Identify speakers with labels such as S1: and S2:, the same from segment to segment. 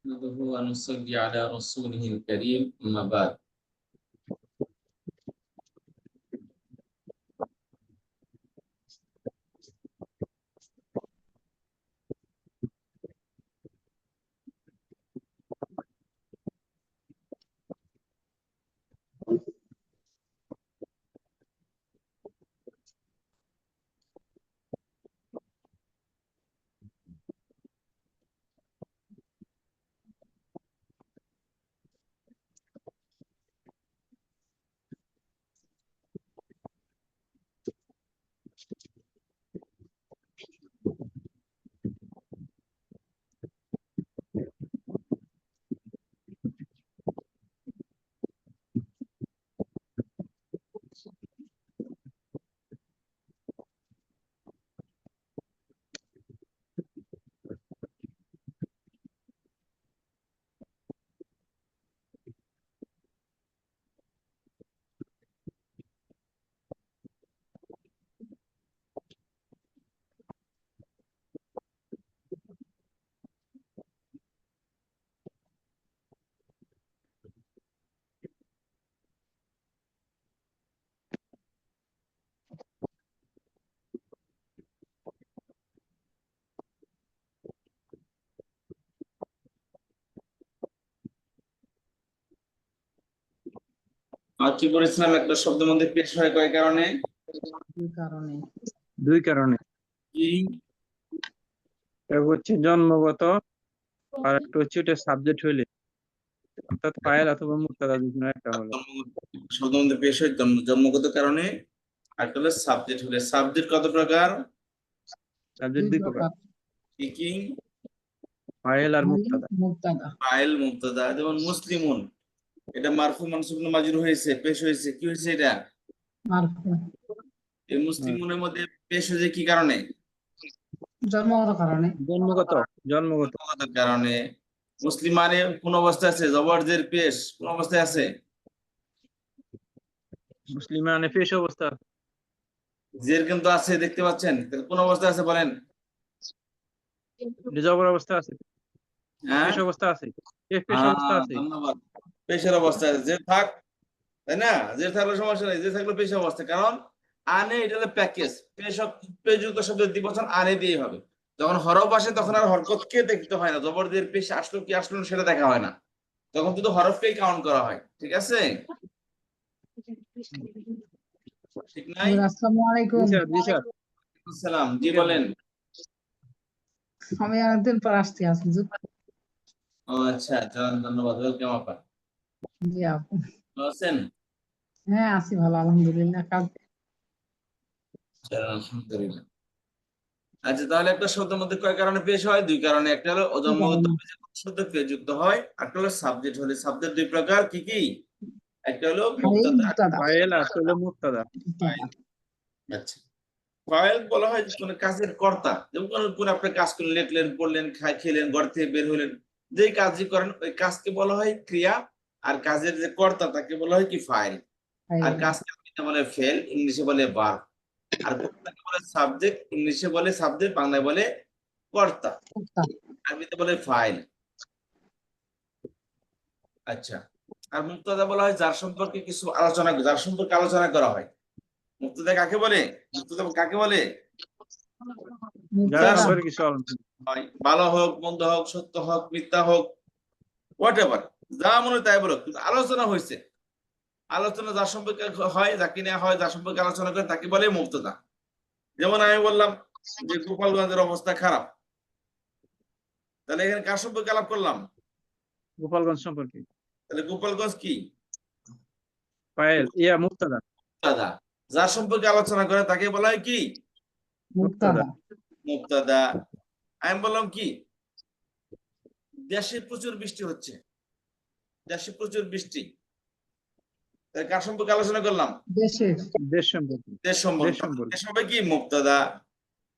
S1: نحمده ونصلي على رسوله الكريم أما بعد আর কি বলেছিলাম একটা শব্দের মধ্যে পেশ হয় কয় কারণে?
S2: দুই কারণে।
S1: কি?
S2: এক হচ্ছে জন্মগত, আর একটা হচ্ছে এটা সাবজেক্ট হইলে, অর্থাৎ ফাইল অথবা মুক্তাদা দুজনের একটা হলো।
S1: শব্দের মধ্যে পেশ হয় জন্মগত কারণে, আর একটা হলো সাবজেক্ট হলে। সাবজেক্ট কত প্রকার?
S2: সাবজেক্ট দুই প্রকার,
S1: কি কি?
S2: ফাইল আর মুক্তাদা।
S1: ফাইল মুবতাদা। যেমন মুসলিমুন, এটা মারফু মানসুব মাজরুর হয়েছে, পেশ হয়েছে। কি হয়েছে এটা?
S3: মারফু।
S1: এই মুসলিমুনের মধ্যে পেশ হয়েছে কি কারণে?
S3: জন্মগত কারণে।
S2: জন্মগত
S1: জন্মগত কারণে। মুসলিমানে কোন অবস্থায় আছে? জবরজের পেশ কোন অবস্থায় আছে?
S2: মুসলিমানে পেশ অবস্থা,
S1: জের কিন্তু আছে, দেখতে পাচ্ছেন। তাহলে কোন অবস্থায় আছে বলেন?
S2: জবর অবস্থা আছে,
S1: হ্যাঁ,
S2: পেশ অবস্থা আছে, পেশ অবস্থা আছে।
S1: ধন্যবাদ। পেশের অবস্থায় আছে। জের থাক, তাই না? জের থাকলে সমস্যা নেই, জের থাকলে পেশ অবস্থা। কারণ আনে এটা হলো প্যাকেজ। পেশযুক্ত শব্দ দ্বিবচন আনে দিয়ে হবে। যখন হরফ আসে তখন আর হরকতকে দেখতে হয় না, জবরদের পেশ আসলো কি আসলো না সেটা দেখা হয় না, তখন শুধু হরফকেই কাউন্ট করা হয়। ঠিক আছে? ঠিক নাই?
S3: আসসালামু আলাইকুম।
S2: জি স্যার।
S1: আসসালাম, জি বলেন।
S3: আমি অনেকদিন পর আসছি আজকে।
S1: ও আচ্ছা, ধন্যবাদ। ওয়েলকাম আপা।
S3: জি আপু।
S1: ভালো আছেন?
S3: হ্যাঁ আছি ভালো, আলহামদুলিল্লাহ।
S1: আলহামদুলিল্লাহ। আচ্ছা, তাহলে একটা শব্দের মধ্যে কয় কারণে পেশ হয়? দুই কারণে। একটা হলো জন্মগত শব্দ পেশযুক্ত হয়, একটা হলো সাবজেক্ট হলে। সাবজেক্ট দুই প্রকার, কি কি? একটা হলো মুবতাদা।
S2: ফাইল আর হলো মুক্তাদা।
S1: আচ্ছা, ফাইল বলা হয় কোন কাজের কর্তা। যেমন কোন আপনি কাজ করলেন, লিখলেন, পড়লেন, খেলেন, ঘর থেকে বের হলেন, যেই কাজই করেন ওই কাজকে বলা হয় ক্রিয়া। আর কাজের যে কর্তা তাকে বলা হয় কি? ফাইল। আর কাজকে আরবিতে বলে ফেল, ইংলিশে বলে ভার্ব। আর কর্তাকে বলে সাবজেক্ট, ইংলিশে বলে সাবজেক্ট, বাংলায় বলে কর্তা, আরবিতে বলে ফাইল। আচ্ছা, আর মুক্তাদা বলা হয় যার সম্পর্কে কিছু আলোচনা, যার সম্পর্কে আলোচনা করা হয়। মুক্তাদা কাকে বলে? মুক্তাদা কাকে বলে?
S2: যার সম্পর্কে কিছু
S1: হয়, ভালো হোক, মন্দ হোক, সত্য হোক, মিথ্যা হোক, হোয়াট এভার, যা মনে তাই বলো, কিন্তু আলোচনা হয়েছে। আলোচনা যার সম্পর্কে হয়, যাকে নেওয়া হয়, যার সম্পর্কে আলোচনা করে তাকে বলে মুক্তাদা। যেমন আমি বললাম যে গোপালগঞ্জের অবস্থা খারাপ, তাহলে এখানে কার সম্পর্কে আলাপ করলাম?
S2: গোপালগঞ্জ সম্পর্কে।
S1: তাহলে গোপালগঞ্জ কি?
S2: ফাইল মুক্তাদা।
S1: মুক্তাদা। যার সম্পর্কে আলোচনা করে তাকে বলা হয় কি?
S2: মুক্তাদা।
S1: মুক্তাদা। আমি বললাম কি, দেশে প্রচুর বৃষ্টি হচ্ছে, দেশে প্রচুর বৃষ্টি, কার সম্পর্কে আলোচনা করলাম?
S2: দেশ সম্পর্কে।
S1: দেশ সম্পর্কে। দেশ হবে কি? মুক্তাদা।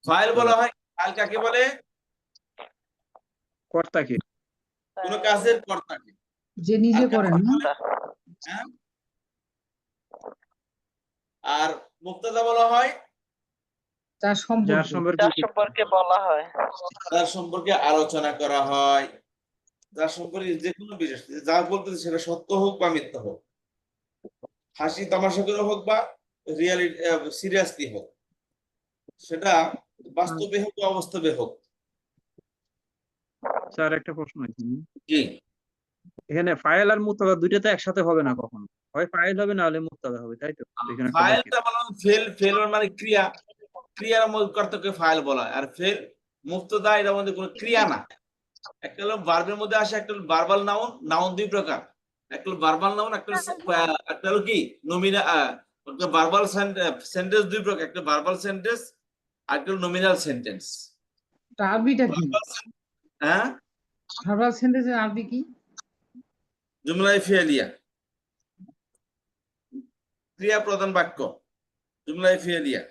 S1: ফাইল বলা হয়, ফাইল কাকে বলে?
S2: কর্তাকে,
S1: কোন কাজের কর্তাকে,
S3: যে নিজে করেন না।
S1: হ্যাঁ। আর মুক্তাদা বলা হয়
S3: যার সম্পর্কে
S2: বলা হয়,
S1: তার সম্পর্কে আলোচনা করা হয়। যার সম্পর্কে যে কোনো বিষয় যা বলতেছে সেটা সত্য হোক বা মিথ্যা হোক, হাসি তামাশা করে হোক বা রিয়ালিটি সিরিয়াসলি হোক, সেটা বাস্তবে হোক বা অবাস্তবে হোক।
S2: স্যার একটা প্রশ্ন আছে
S1: জি,
S2: এখানে ফাইল আর মুক্তাদা দুইটা তো একসাথে হবে না কখনো, হয় ফাইল হবে না হলে মুক্তাদা হবে, তাই তো? এখানে একটা বাক্যে
S1: ফাইলটা বলা ফেল মানে ক্রিয়া, ক্রিয়ার মধ্যে কর্তাকে ফাইল বলা হয়। আর ফেল মুক্তদা এটার মধ্যে কোনো ক্রিয়া না। একটা হলো ভার্বের মধ্যে আসে, একটা হলো ভার্বাল নাউন, নাউন দুই প্রকার, একটা হলো ভার্বাল নাউন, একটা হলো কি নমিনা, ভার্বাল সেন্টেন্স দুই প্রকার, একটা ভার্বাল সেন্টেন্স আর একটা হলো নমিনাল সেন্টেন্স।
S3: আরবিটা কি?
S1: হ্যাঁ,
S3: ভার্বাল সেন্টেন্সের আরবি কি?
S1: জুমলাই ফিয়ালিয়া, ক্রিয়া প্রধান বাক্য জুমলাই ফিয়ালিয়া।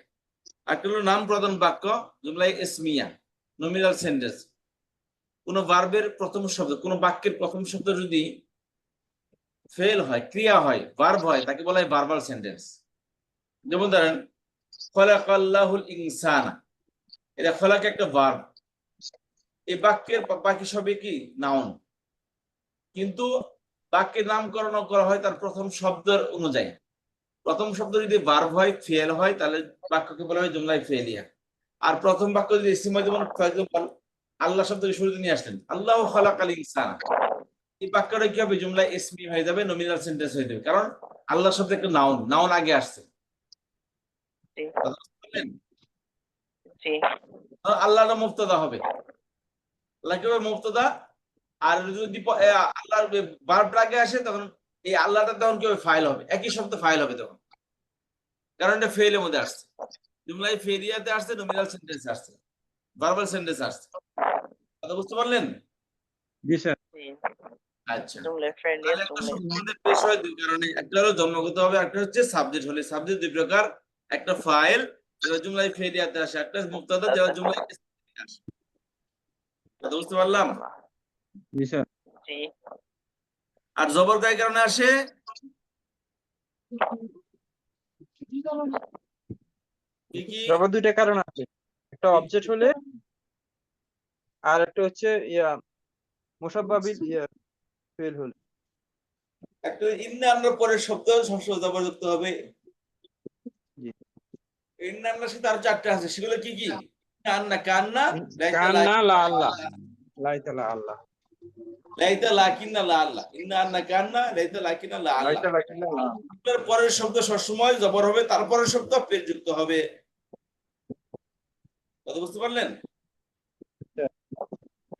S1: একটা হলো নাম প্রধান বাক্য জুমলাই ইসমিয়া, নমিনাল সেন্টেন্স। কোন ভার্বের প্রথম শব্দ, কোন বাক্যের প্রথম শব্দ যদি ফেল হয়, ক্রিয়া হয়, ভার্ব হয়, তাকে বলা হয় ভার্বাল সেন্টেন্স। যেমন ধরেন খলাকাল্লাহুল ইনসানা, এটা খলাক একটা ভার্ব, এই বাক্যের বাকি সবই কি নাউন, কিন্তু বাক্যের নামকরণ করা হয় তার প্রথম শব্দের অনুযায়ী। প্রথম শব্দ যদি ভার্ব হয়, ফেল হয়, তাহলে বাক্যকে বলা হয় জুমলাই ফেলিয়া। আর প্রথম বাক্য যদি ইসম হয়, যেমন ফর এক্সাম্পল আল্লাহ শব্দকে শুরুতে নিয়ে আসলেন, আল্লাহু খালাকাল ইনসানা, এই বাক্যটা কি হবে? জুমলা ইসমি হয়ে যাবে, নমিনাল সেন্টেন্স হয়ে যাবে, কারণ আল্লাহ শব্দ একটা নাউন, নাউন আগে আসছে।
S4: জি
S1: কথা বুঝতে পারলেন?
S4: জি
S1: আল্লাহটা মুবতাদা হবে, আল্লাহ কি হবে? মুবতাদা। আর যদি আল্লাহর ভার্বটা আগে আসে, তখন এই আল্লাহটা তখন কি হবে? ফাইল হবে, একই শব্দ ফাইল হবে তখন, কারণ এটা ফেলের মধ্যে আসছে, জুমলাই ফেরিয়াতে আসছে, নমিনাল সেন্টেন্স আসছে, ভার্বাল সেন্টেন্স আসছে। কথা বুঝতে পারলেন?
S2: জি স্যার।
S4: জি
S1: আচ্ছা,
S4: জুমলা ফেলিয়া
S1: তাহলে একটা
S4: জুমলা
S1: শব্দ আমাদের পেশ হয় দুই কারণে, একটা হলো জন্মগত হবে, একটা হচ্ছে সাবজেক্ট হলে। সাবজেক্ট দুই প্রকার, একটা ফাইল যেটা জুমলাই ফেরিয়াতে আসে, একটা মুক্তাদা যেটা জুমলাই ইসমিয়াতে আসে। কথা বুঝতে পারলাম?
S2: জি স্যার।
S4: জি
S1: আর জবর কয় কারণে আসে? কি কি?
S2: জবাব দুইটা কারণ আছে, একটা অবজেক্ট হলে আর একটা হচ্ছে মুসাব্বা বিল ফেল হলে।
S1: একটা ইন্না আন্নার পরের শব্দ সবসময় জবরযুক্ত হবে।
S2: জি।
S1: ইন্না আন্নার সাথে আরো চারটা আছে, সেগুলো কি কি? কান্না, কান্না,
S2: কান্না লা আল্লাহ, লাইতা লা আল্লাহ,
S1: লাইতা লাকিন্না লা আল্লাহ, ইন্না আন্না কান্না, লাইতা লাকিন্না লা আল্লাহ।
S2: লাইতা লাকিন্না লা।
S1: এর পরের শব্দ সবসময় জবর হবে, তারপরের শব্দ পেশ যুক্ত হবে। কথা বুঝতে পারলেন?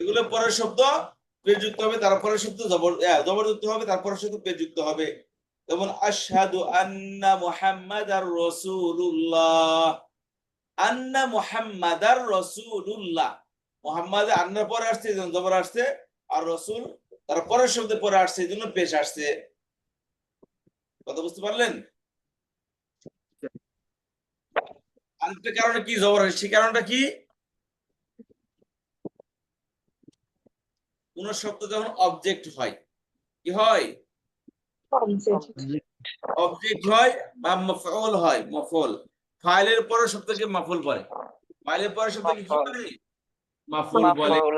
S1: এগুলো পরের শব্দ পেশ যুক্ত হবে, তারপরের শব্দ জবরযুক্ত হবে, তারপরের শব্দ পেশ যুক্ত হবে। যেমন আশহাদু আন্না মুহাম্মাদার রাসূলুল্লাহ, আন্না মুহাম্মাদার রাসূলুল্লাহ, মুহাম্মাদ আন্নার পরে আসছে এজন্য জবর আসছে, আর রাসূল তার পরের শব্দের পরে আসছে এজন্য পেশ আসছে। কথা বুঝতে পারলেন? আরেকটা কারণে কি জবর হয়, সেই কারণটা কি? কোন শব্দ যখন অবজেক্ট হয়, কি হয়? অবজেক্ট হয় বা মাফউল হয়, মাফউল। ফাইলের পরের শব্দকে মাফউল বলে, ফাইলের পরের শব্দকে কি বলে? মাফউল বলে।
S4: মাফউল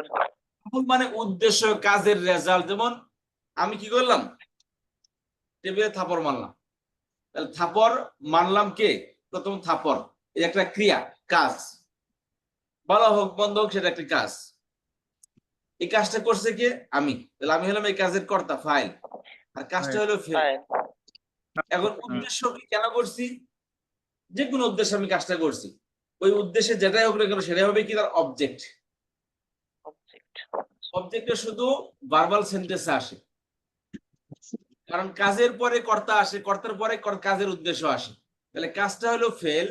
S1: মাফউল মানে উদ্দেশ্য, কাজের রেজাল্ট। যেমন আমি কি করলাম? টেবিলে থাপড় মারলাম, তাহলে থাপড় মারলাম কে? প্রথম থাপড়, এটা একটা ক্রিয়া, কাজ, ভালো হোক বন্ধ হোক সেটা একটা কাজ। এই কাজটা করছে কে? আমি, তাহলে আমি হলাম এই কাজের কর্তা, ফাইল, আর কাজটা হলো ফেল।
S4: ফাইল
S1: এখন উদ্দেশ্য কি, কেন করছি? যে কোনো উদ্দেশ্যে আমি কাজটা করছি, ওই উদ্দেশ্যে যেটাই হোক না কেন সেটাই হবে কি? তার অবজেক্ট।
S4: অবজেক্ট
S1: অবজেক্টে শুধু ভার্বাল সেন্টেন্সে আসে, কারণ কাজের পরে কর্তা আসে, কর্তার পরে কাজের উদ্দেশ্য আসে। তাহলে কাজটা হলো ফেল,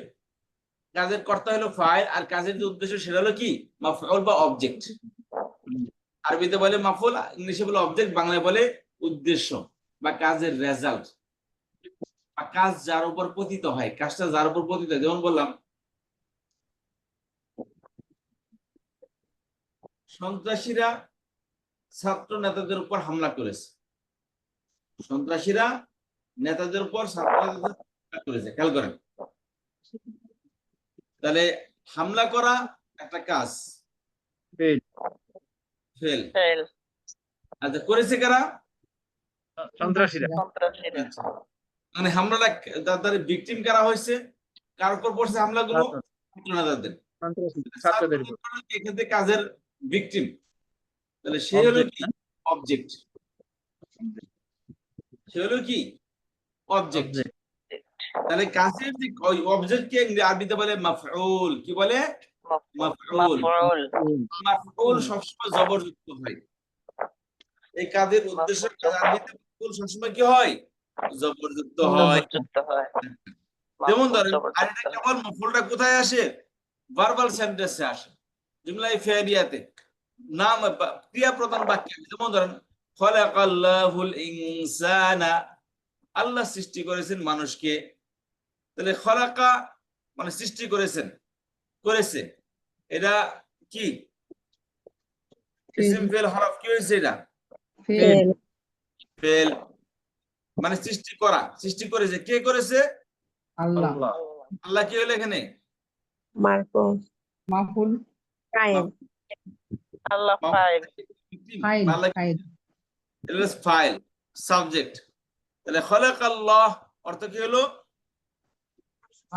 S1: কাজের কর্তা হলো ফাইল, আর কাজের যে উদ্দেশ্য সেটা হলো কি? মাফউল বা অবজেক্ট। আরবিতে বলে মাফউল, ইংলিশে বলে অবজেক্ট, বাংলায় বলে উদ্দেশ্য বা কাজের রেজাল্ট, বা কাজ যার উপর পতিত হয়, কাজটা যার উপর পতিত হয়। যেমন বললাম সন্ত্রাসীরা ছাত্র নেতাদের উপর হামলা করেছে, সন্ত্রাসীরা নেতাদের উপর ছাত্র নেতাদের হামলা করেছে, খেয়াল করেন। তাহলে হামলা করা একটা কাজ,
S2: ফেল।
S1: ফেল।
S4: ফেল
S1: আচ্ছা, করেছে কারা?
S2: সন্ত্রাসীরা।
S4: সন্ত্রাসীরা।
S1: আচ্ছা, মানে হামলাটা তাদের ভিকটিম কারা হয়েছে? কার উপর পড়ছে হামলাগুলো? ছাত্রদের।
S2: ছাত্রদের উপর।
S1: এখান থেকে কাজের ভিকটিম, তাহলে সে হলো
S2: Object,
S1: কি? অবজেক্ট। সে হলো কি? অবজেক্ট।
S2: Object.
S1: তাহলে কাজের যে অবজেক্টকে আরবিতে বলে মাফউল। কি বলে? মাফউল।
S4: মাফউল।
S1: মাফউল সবসময় জবরযুক্ত হয়। এই কাজের উদ্দেশ্য আরবিতে মাফউল সবসময় কি হয়? জবরযুক্ত হয়।
S4: জবরযুক্ত হয়।
S1: যেমন
S4: মাফউল
S1: ধরেন
S4: জবরযুক্ত
S1: আরেকটা
S4: হয়।
S1: কেবল মাফউলটা কোথায় আসে? ভার্বাল সেন্টেন্সে আসে, জুমলাই ফেলিয়াতে, নাম ক্রিয়া প্রধান বাক্যে। যেমন ধরেন খলাকাল্লাহুল ইনসানা, আল্লাহ সৃষ্টি করেছেন মানুষকে। তাহলে খলাকা মানে সৃষ্টি করেছেন, করেছে, এটা কি? ইসিম ফেল হরফ কি হয়েছে? এটা
S3: ফেল।
S1: ফেল মানে সৃষ্টি করা। সৃষ্টি করেছে, কে করেছে?
S3: আল্লাহ।
S2: আল্লাহ।
S1: আল্লাহ কি হলো এখানে?
S3: মাফুল।
S4: আল্লাহ ফাইল।
S3: ফাইল।
S1: আল্লাহ
S3: ফাইল।
S1: File, subject. তাহলে খলাকাল্লাহ অর্থ কি হলো?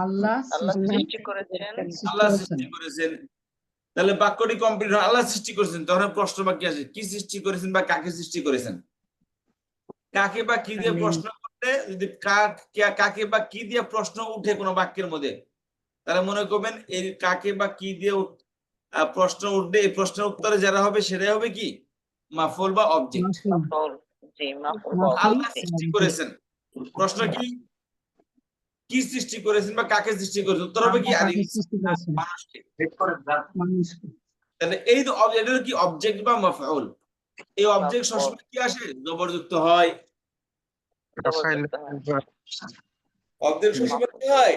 S3: আল্লাহ
S4: আল্লাহ সৃষ্টি করেছেন।
S1: আল্লাহ সৃষ্টি করেছেন। তাহলে বাক্যটি কমপ্লিট হয়, আল্লাহ সৃষ্টি করেছেন। তখন প্রশ্ন বাক্য আসে, কি সৃষ্টি করেছেন বা কাকে সৃষ্টি করেছেন? কাকে বা কি দিয়ে প্রশ্ন করলে, যদি কাকে বা কি দিয়ে প্রশ্ন উঠে কোনো বাক্যের মধ্যে, তারা মনে করবেন এই কাকে বা কি দিয়ে প্রশ্ন উঠবে, এই প্রশ্নের উত্তরে যারা হবে সেটাই হবে কি? মাফউল বা অবজেক্ট।
S4: মাফউল। জি, মাফউল বা
S1: আল্লাহ
S4: অবজেক্ট।
S1: সৃষ্টি করেছেন, প্রশ্ন কি? কি সৃষ্টি করেছেন বা কাকে সৃষ্টি করেছেন? উত্তর হবে কি? আর মানুষকে। তাহলে এই তো এটা হলো কি? অবজেক্ট বা মাফউল। এই অবজেক্ট সবসময় কি আসে? জবরযুক্ত হয়।
S4: জবরযুক্ত হয়।
S1: অবজেক্ট সবসময় কি হয়?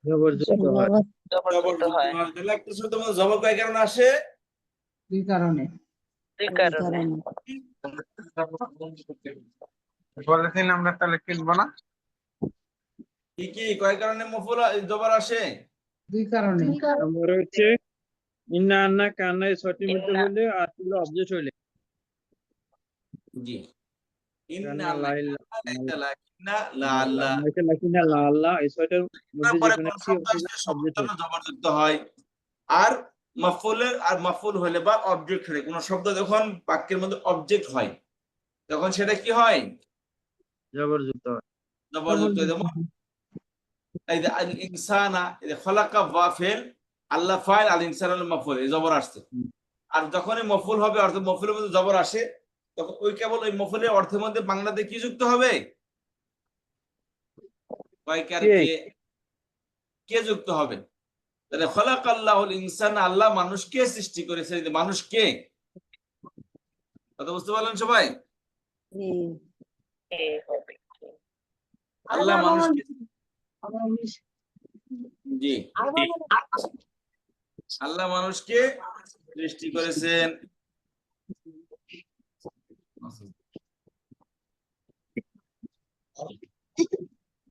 S2: জবরদস্ত হয়।
S4: জবরযুক্ত হয়।
S1: তাহলে একটা শব্দ মধ্যে জবর কয় কারণে আসে?
S3: দুই কারণে।
S4: দুই কারণে।
S2: বলেছেন আমরা তাহলে খেলবো না।
S1: কি কি কয় কারণে মফুল জবর আসে?
S3: দুই কারণে।
S2: নম্বর হচ্ছে ইন্না আন্না কান্না, এই ছয়টির মধ্যে
S4: ইন্না।
S2: বললে আর হলো অবজেক্ট হইলে।
S1: জি।
S2: কান্না
S1: ইন্না
S2: লাইলা,
S1: লাকিন্না লাআল্লা।
S2: লাকিনা লা আল্লাহ, এই ছয়টার মধ্যে
S1: পরে
S2: যেকোনো
S1: কোন
S2: একটি
S1: শব্দ আসলে
S2: অবজেক্ট
S1: শব্দটা জবরযুক্ত হয়। আর মাফুল হলে বা অবজেক্ট হলে, কোন শব্দ যখন বাক্যের মধ্যে অবজেক্ট হয় তখন সেটা কি হয়?
S2: জবরযুক্ত হয়।
S1: জবরযুক্ত। যেমন এই যে আল ইনসানা, এই যে খলাকা ওয়া ফেল, আল্লাহ ফাইল, আল ইনসান আল মাফুল, এই জবর আসছে। আর যখনই মফুল হবে, অর্থ মফুলের মধ্যে জবর আসে, তখন ওই কেবল ওই মফুলের অর্থের মধ্যে বাংলাতে কি যুক্ত হবে? কে? কে যুক্ত হবে? তাহলে খলাকাল্লাহুল ইনসান, আল্লাহ মানুষকে সৃষ্টি করেছে। এই যে মানুষকে, কথা বুঝতে পারলেন সবাই?
S4: এ হবে।
S1: আল্লাহ মানুষকে, জি, আল্লাহ মানুষকে সৃষ্টি করেছেন।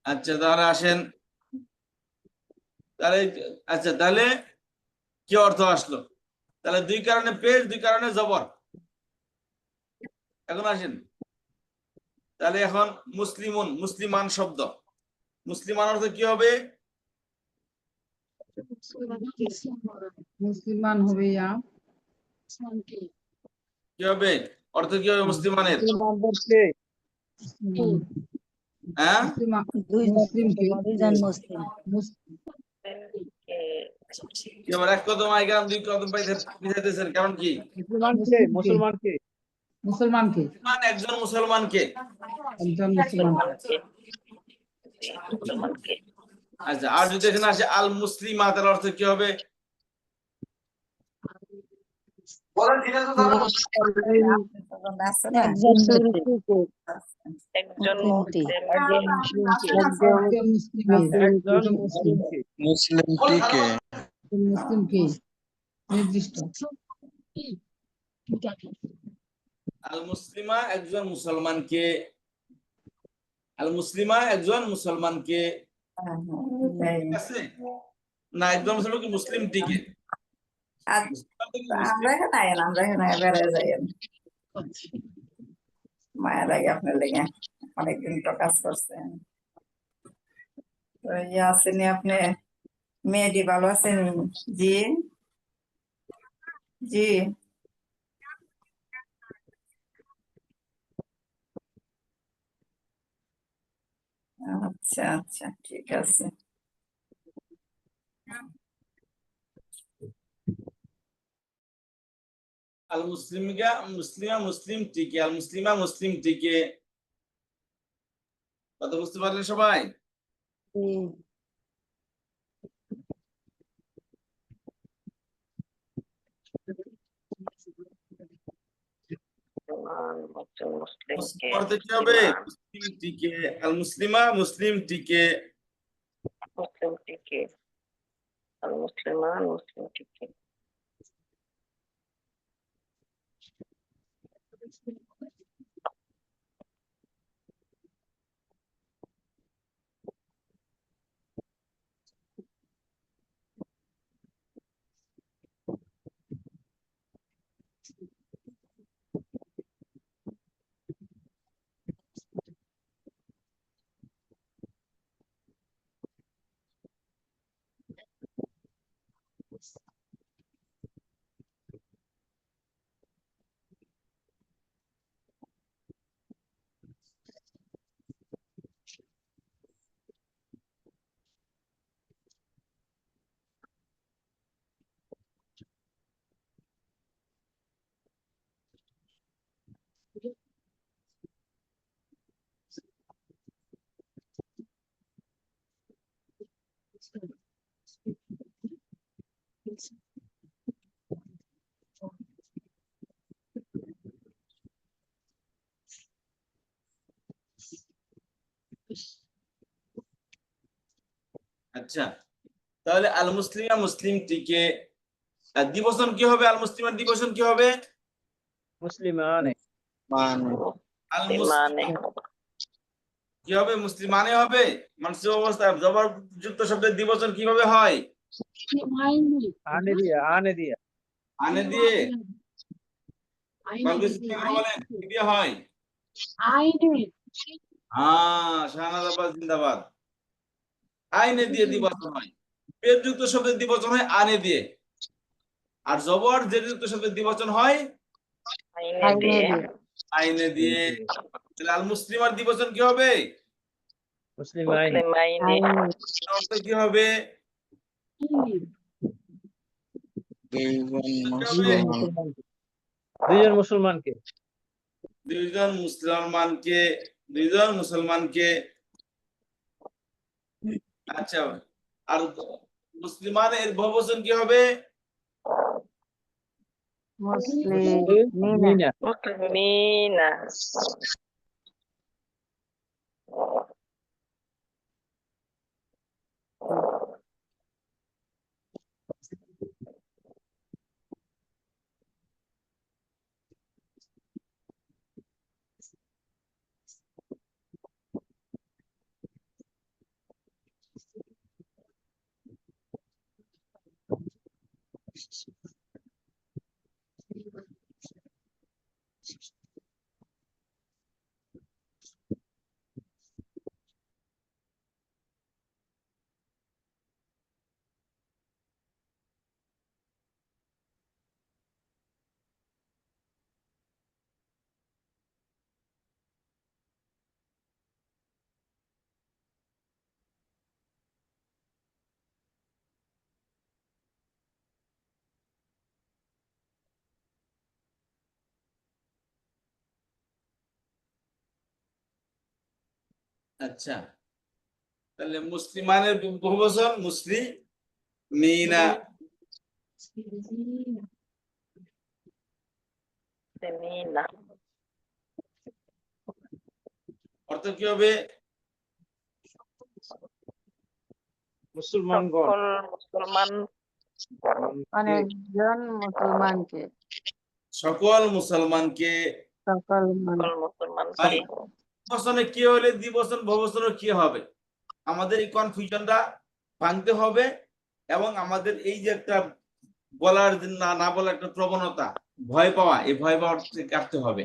S1: আচ্ছা, তাহলে আসেন, তাহলে আচ্ছা, তাহলে কি অর্থ আসলো? তাহলে দুই কারণে পেশ, দুই কারণে জবর। এখন আসেন, তাহলে এখন মুসলিমুন, মুসলিমান শব্দ, মুসলিমান অর্থ কি হবে?
S3: মুসলমান হবে ইয়া।
S1: কি হবে অর্থ? কি হবে মুসলিমানের? হ্যাঁ,
S3: মুসলিমকে।
S1: কি আবার এক কদম আগে দুই কদম পিছাইতেছেন, কারণ কি?
S2: মুসলমানকে
S3: মুসলমানকে।
S1: একজন মুসলমানকে।
S3: একজন মুসলমান।
S4: মুসলমানকে।
S1: আচ্ছা, আর যদি এখানে আসে আল মুসলিমা, তার অর্থ কি হবে?
S4: একজন মুসলিম।
S2: একজন মুসলিমকে।
S5: মুসলিমটিকে
S3: মুসলিমকে নির্দিষ্ট।
S1: আল মুসলিমা একজন মুসলমানকে। আল মুসলিমা একজন মুসলমানকে, ঠিক আছে না? একজন মুসলমানকে, মুসলিমটিকে।
S6: আমরা এখানে আয়েন, আমরা এখানে বেড়ে যাই।
S5: মায়া লাগে আপনার লেগে, অনেকদিন তো কাজ করছেন। তো ইয়ে আছেন আপনি, মেয়েটি ভালো আছেন? জি জি। আচ্ছা আচ্ছা, ঠিক আছে।
S1: আল মুসলিমিকা মুসলিমা মুসলিমটিকে, আল মুসলিমা মুসলিমটিকে, কথা বুঝতে পারলেন সবাই?
S4: মুসলিমকে
S1: অর্থে কি হবে?
S4: মুসলিমান,
S1: মুসলিমটিকে, আল মুসলিমা মুসলিমটিকে।
S4: মুসলিমটিকে, আল মুসলিমান মুসলিমটিকে।
S1: আচ্ছা, তাহলে আল মুসলিমা মুসলিমটিকে দ্বিবচন কি হবে? আল মুসলিমার দ্বিবচন কি হবে?
S2: মুসলিমানে।
S1: আল
S4: মুসলিমানে,
S1: মুসলিম কি হবে? মুসলিমানে হবে। মানসিক অবস্থায় জবর যুক্ত শব্দের দ্বিবচন কিভাবে হয়?
S2: আনে দিয়া, আনে দিয়া।
S1: আনে দিয়ে। কাউকে চিন্তা করে বলেন কি দিয়ে হয়? হ্যাঁ, শাহনাজ আব্বাস জিন্দাবাদ। আইনে দিয়ে দ্বিবচন হয়। পেট যুক্ত শব্দের দ্বিবচন হয় আনে দিয়ে। আর জবর জের যুক্ত শব্দের দ্বিবচন হয়
S4: আইনে দিয়ে,
S1: আইনে দিয়ে। তাহলে আল মুসলিমার দ্বিবচন কি হবে?
S2: মুসলিমাইনে।
S4: মুসলিমাইনে,
S1: অর্থ কি হবে?
S2: দুইজন মুসলমানকে।
S1: দুইজন মুসলমানকে, দুইজন মুসলমানকে। আচ্ছা, আর মুসলিমানের বহুবচন কি হবে?
S2: মুসলিমিনা।
S4: মুসলিমিনা,
S1: আচ্ছা, তাহলে মুসলিমানের বহুবচন মুসলিমিনা।
S4: মুসলিমিনা,
S1: অর্থ কি হবে?
S2: মুসলমানগণ।
S4: সকল মুসলমান,
S6: অনেকজন মুসলমানকে,
S1: সকল মুসলমানকে।
S6: সকল
S4: সকল মুসলমানকে।
S1: বচনে কি হলে দ্বিবচন বহুবচনে কি হবে? আমাদের এই কনফিউশনটা ভাঙতে হবে এবং আমাদের এই যে একটা বলার না না বলার একটা প্রবণতা, ভয় পাওয়া, এই ভয় পাওয়ার থেকে কাটতে হবে।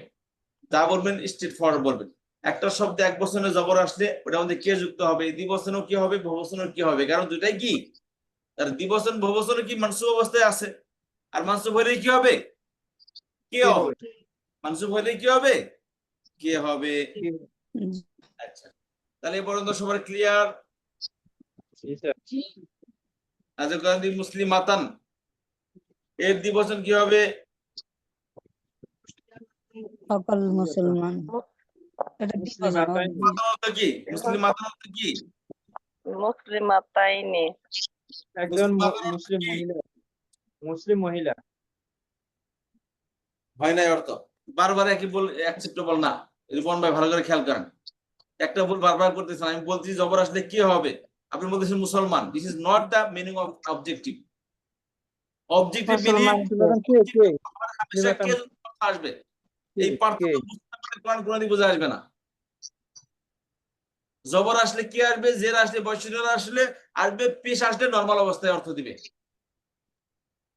S1: যা বলবেন স্ট্রেট ফরওয়ার্ড বলবেন। একটা শব্দে এক বচনে জবর আসলে ওটার মধ্যে কে যুক্ত হবে, দ্বিবচনেও কি হবে, বহুবচনেও কি হবে, কারণ দুটাই কি, তার দ্বিবচন বহুবচনে কি মানসুব অবস্থায় আছে, আর মানসুব হলে কি হবে, কে হবে, মানসুব হলে কি হবে, কে হবে। আচ্ছা, তাহলে এ পর্যন্ত সবার ক্লিয়ার?
S2: জি স্যার।
S1: আচ্ছা, মুসলিমাতান এর দ্বিবচন কি হবে?
S3: সকল মুসলমান। এটা
S2: মুসলিমাতাইন।
S1: মাতান অর্থ কি? মুসলিমাতান অর্থ কি?
S4: মুসলিমাতাইনি।
S2: একজন
S1: মুসলিমাতান অর্থ
S2: মুসলিম
S1: কি?
S2: মহিলা, মুসলিম মহিলা।
S1: হয় নাই অর্থ, বারবার একই বল অ্যাকসেপ্টেবল না। রিপন ভাই ভালো করে খেয়াল করেন, একটা ভুল বারবার করতেছেন। আমি বলছি জবর আসলে কি হবে, আপনি বলতেছেন মুসলমান। This is not the meaning of objective. Objective meaning
S6: মুসলমান
S2: কে কে
S1: হামেশা কে আসবে, এই
S2: কে
S1: পার্থক্য বুঝতে পারলে কোরআন কোনদিন বোঝা আসবে না। জবর আসলে কি আসবে, জের আসলে, বয়সীর আসলে আসবে, পেশ আসলে নরমাল অবস্থায় অর্থ দিবে।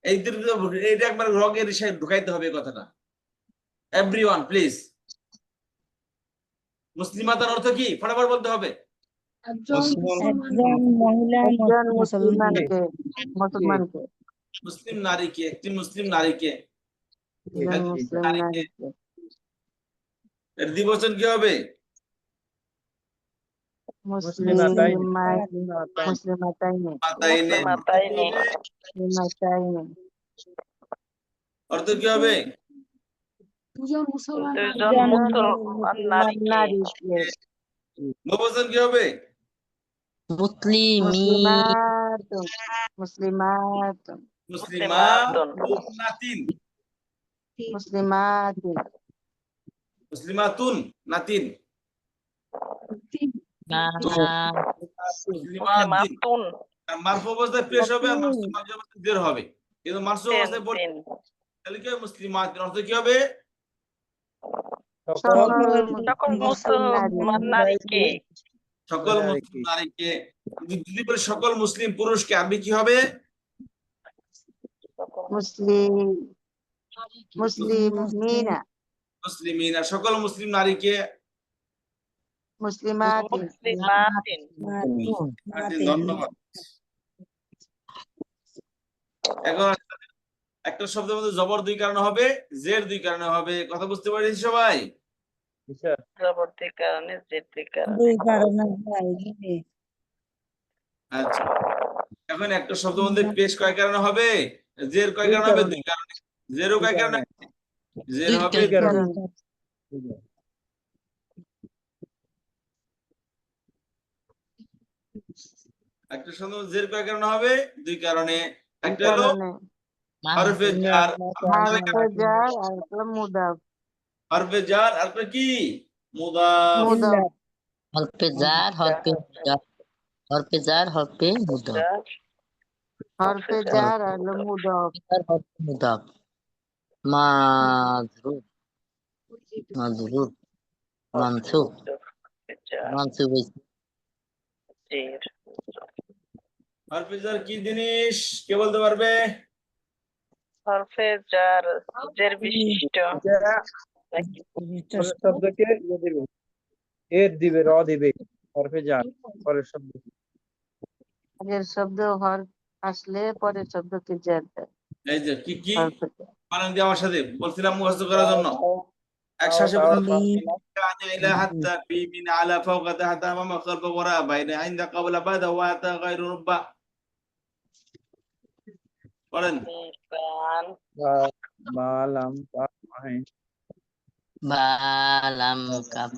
S1: এইটা একবার রগের হিসাবে ঢুকাইতে হবে এই কথাটা। এভরিওয়ান প্লিজ, মুসলিমাতার অর্থ কি ফটাফট বলতে হবে।
S3: একজন
S6: মহিলা
S3: একজন
S6: মুসলমানকে, মুসলমানকে,
S1: মুসলিম নারীকে, একটি মুসলিম নারীকে।
S6: একজন মুসলিম নারীকে,
S1: এর দ্বিবচন কি হবে?
S2: মুসলিমাতাইন।
S6: মুসলিমাতাইনি,
S1: মাতাইনে।
S4: মুসলিমাতাইনি।
S6: মুসলিমাতাইনি,
S1: অর্থ কি হবে?
S3: দুজন মুসলমান
S4: দুজন মুসলমান নারীকে।
S6: নারীকে,
S1: বহুবচন কি হবে?
S6: মুসলিমাতুন, মুসলিমাতুন,
S1: মুসলিমাতুন নাতিন।
S6: মুসলিমাতুন,
S1: মুসলিমাতুন নাতিন। মুসলিমাতিন।
S4: মুসলিমাতুন।
S1: মারফু অবস্থায় পেশ হবে, আর মানসুব অবস্থায় জের হবে। কিন্তু মানসুব
S4: তিন,
S1: অবস্থায় পড়লে
S4: তিন।
S1: তাহলে কি হবে? মুসলিমাতিন অর্থ কি হবে?
S6: সকল
S4: সকল মুসলমান নারীকে।
S1: সকল মুসলিম নারীকে। যদি বলি সকল মুসলিম পুরুষকে, আরবি কি হবে?
S6: মুসলিম, মুসলিমিনা,
S1: মুসলিমিনা। সকল মুসলিম নারীকে।
S6: মুসলিমাতিন,
S4: মুসলিমাতিন।
S1: ধন্যবাদ। এখন একটা শব্দের মধ্যে জবর দুই কারণে হবে, জের দুই কারণে হবে। কথা বুঝতে পারছি সবাই?
S4: পরবর্তী কারণে যেতে কারণে।
S3: দুই কারণে
S1: আচ্ছা, এখন একটা শব্দের মধ্যে পেশ কয় কারণে হবে, জের কয় কারণে হবে? দুই কারণে। জেরও কয় কারণে? জের হবে
S6: দুই কারণে,
S1: একটা শব্দ জের কয় কারণে হবে? দুই কারণে।
S6: দুই
S1: একটা হলো
S6: কারণে,
S1: হরফে জার,
S6: হারফে জার আর হলো মুদাফ,
S1: হরফে জার আর কি মুদাফ।
S6: মুদাফ,
S7: হরফে জার, হরফে মুদাফ, হরফে জার, হরফে মুদাফ,
S6: হরফে জার আর হলো মুদাফ,
S7: হরফে মুদাফ, মাযরুর, মাযরুর, মানসুব, মানসুব হইছে।
S1: হরফে জার কি জিনিস, কে বলতে পারবে?
S4: হরফে জার জের বিশিষ্ট।
S2: শব্দকে ইয়ে দিবে, এর দিবে, র দিবে, হরফে জার পরের শব্দ।
S6: আগের শব্দ হরফ আসলে পরের শব্দকে জার দেয়।
S1: এই যে কি কি
S6: হরফে জার।
S1: মানে দিয়ে আমার সাথে বলছিলাম মুখস্থ করার জন্য। একসাথে ইলা হাত্তা বি মিন আলা ফাওকা তাহতা মামা খালফা ওয়ারা বাইনা ইনদা ক্বাবলা বাদা ওয়া তা গায়রু রুব্বা। পড়েন।
S4: লিসান।
S2: বালাম কাফাইন
S7: বালাম কাফ,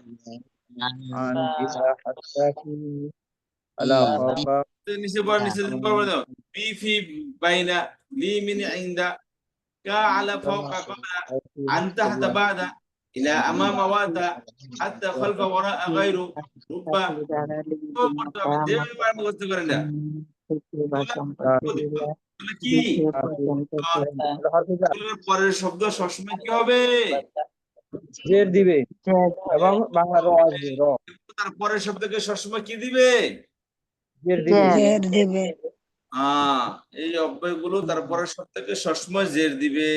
S2: আন ইলা হাত্তাকি আলা ফাওকা
S1: নিচে পড়, নিচে পড় দাও। বি ফি বাইনা লি মিন ইনদা কা আলা ফাওকা ক্বাবলা আন তাহতা বাদা ইলা আমামা ওয়া তা হাত্তা খালফা ওয়ারা গায়রু রুব্বা। পড়তে হবে, যেভাবে মুখস্থ করেন না। তাহলে কি
S2: হরফে জার
S1: পরের শব্দ সবসময় কি হবে?
S2: জের দিবে এবং বাংলা র আসবে, র
S1: তার পরের শব্দকে সবসময় কি দিবে?
S2: জের দিবে।
S3: দেবে
S1: এই অব্যয়গুলো তার পরের শব্দকে সবসময় জের দিবে।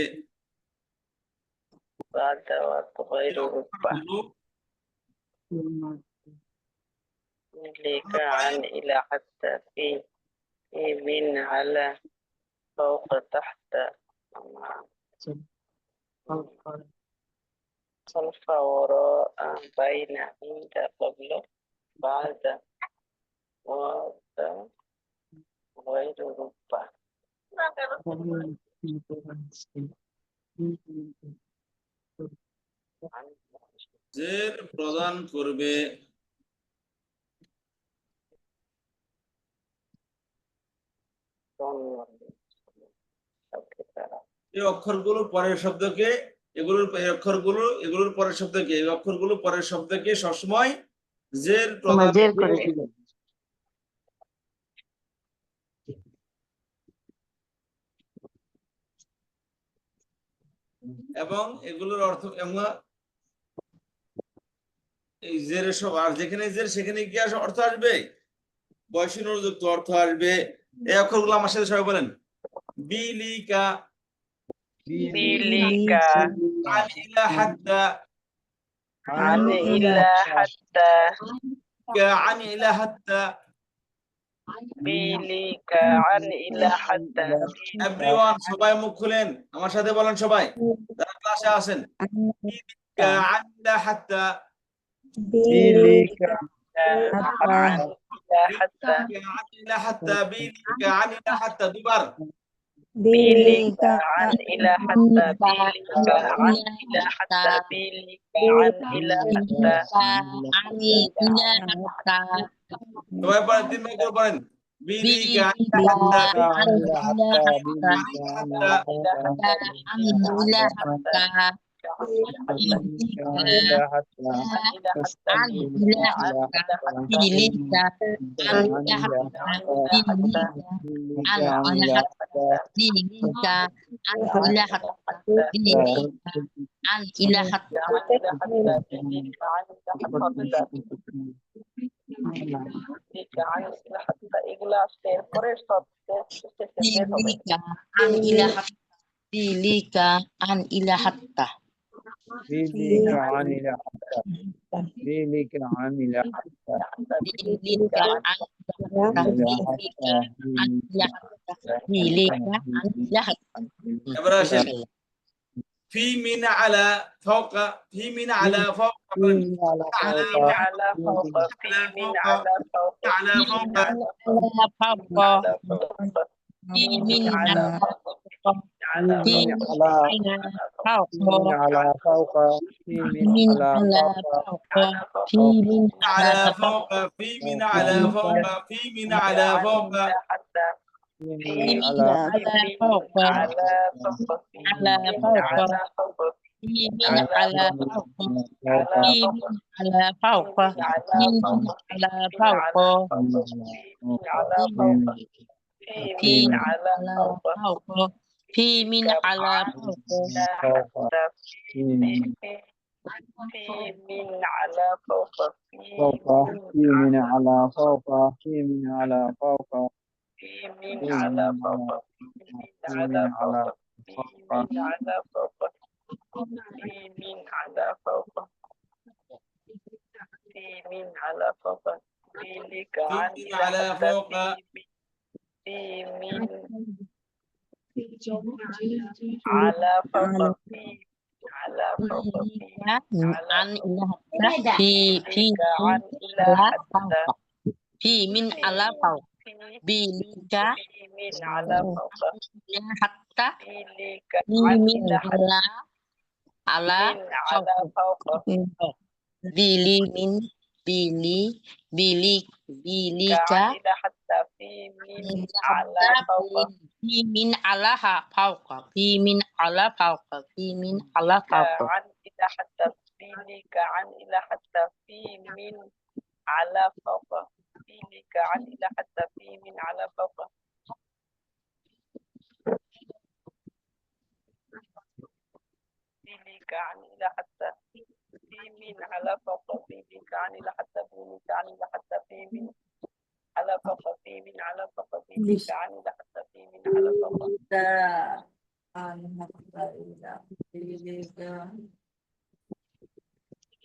S4: بعد وغير ربع لك عن إلى حتى في من على فوق تحت خلف وراء بين عند قبل بعد وذا غير ربع
S1: জের প্রদান করবে এই অক্ষরগুলো পরের শব্দকে এগুলোর পরের শব্দকে এই অক্ষরগুলো পরের শব্দকে সবসময় জের প্রদান
S6: জের করে দিবে।
S1: এবং এগুলোর অর্থ এই জেরের সব আর যেখানে জের সেখানে কি অর্থ আসবে বয়সীনুযুক্ত অর্থ আসবে এই অক্ষরগুলো আমার সাথে সবাই বলেন বিলিকা
S4: بلك
S1: عن إلى حتى
S4: عن إلى حتى
S1: عن إلى حتى
S4: بلك عن إلى حتى
S1: everyone সবাই মুখ খুলেন আমার সাথে বলেন সবাই যারা ক্লাসে আছেন عن إلى حتى
S2: বিলিকা
S4: عن إلى حتى
S1: عن إلى حتى بيلك عن إلى حتى দুবার
S4: بلك عن إلى حتى بلك عن إلى حتى بلك عن إلى حتى
S1: সবাই পড়েন 3 বার করে পড়েন بيلك عن إلى حتى এগুলো আসছে এরপরে
S7: Bilika an ila hatta.
S2: বিলিকা আনিলা হাত্তা বিলিকা আনিলা হাত্তা
S7: Bilika an Bilika an ila hatta.
S1: এবার আসেন في من على فوق في من على فوق
S4: على فوق في من على فوق
S1: على فوق
S7: Fi min ala
S4: على
S7: fi
S2: من
S7: min
S2: على
S7: ala fawqa
S2: في
S7: fi
S2: من
S7: min
S2: على
S7: ala
S2: فوق
S7: fawqa fi min
S1: على
S7: ala
S1: فوق في من على فوق في من على فوق
S4: حتى
S2: في
S7: fi
S2: من
S7: min
S2: على
S7: ala fawqa
S4: على فوق
S7: ala fawqa
S4: على فوق
S7: fi min ala fawqa
S2: فوق
S7: fi min ala fawqa fi min ala fawqa
S4: على فوق في من على فوق
S7: fawqa fi min ala fawqa
S2: فوق في من
S4: في من على فوق
S2: فوق في من على فوق في من على فوق
S4: في من على فوق في من على فوق في من على فوق في من على فوق في لك عن
S1: في من على فوق
S4: في من على فوق في على فوق في
S7: an ila fi fi
S4: عن إلى
S7: ala
S4: حتى
S7: fawqa fi min ala fawqa bilika
S4: في من على فوق
S7: ya hatta
S4: في لك
S7: fi
S4: عن
S7: min
S4: إلى حتى
S7: ala
S4: من على فوق
S7: bili min bilika
S4: عن إلى حتى في من على فوق
S7: fi min alaha fawqa fi min ala fawqa fi min ala fawqa
S4: عن إلى حتى في لك عن إلى حتى في من على فوق في لك عن إلى حتى في من على فوق في لك عن إلى حتى في من على فوق في لك عن إلى حتى في لك عن إلى حتى في من على فوق في من على فوق في لك عن إلى حتى في من على فوق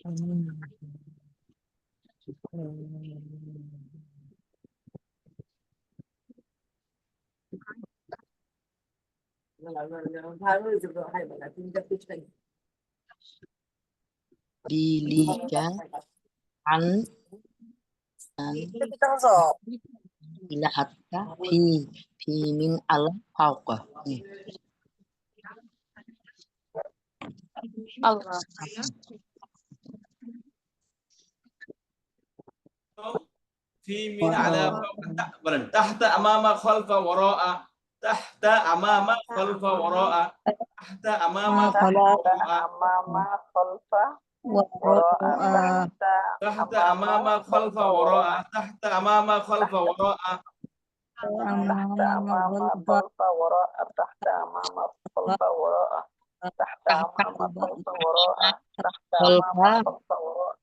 S7: Dilikan an ila hatta fi min ala fauqa.
S6: Allah.
S1: في من على فوق تحت أمام خلف وراء تحت أمام خلف وراء تحت أمام خلف
S4: تحت
S1: وراء
S4: أمام خلف وراء
S3: وراء
S1: تحت أمام خلف وراء تحت أمام خلف وراء
S4: تحت
S3: أمام
S4: أمام
S3: خلف
S4: خلف وراء تحت أمام خلف وراء تحت أمام خلف وراء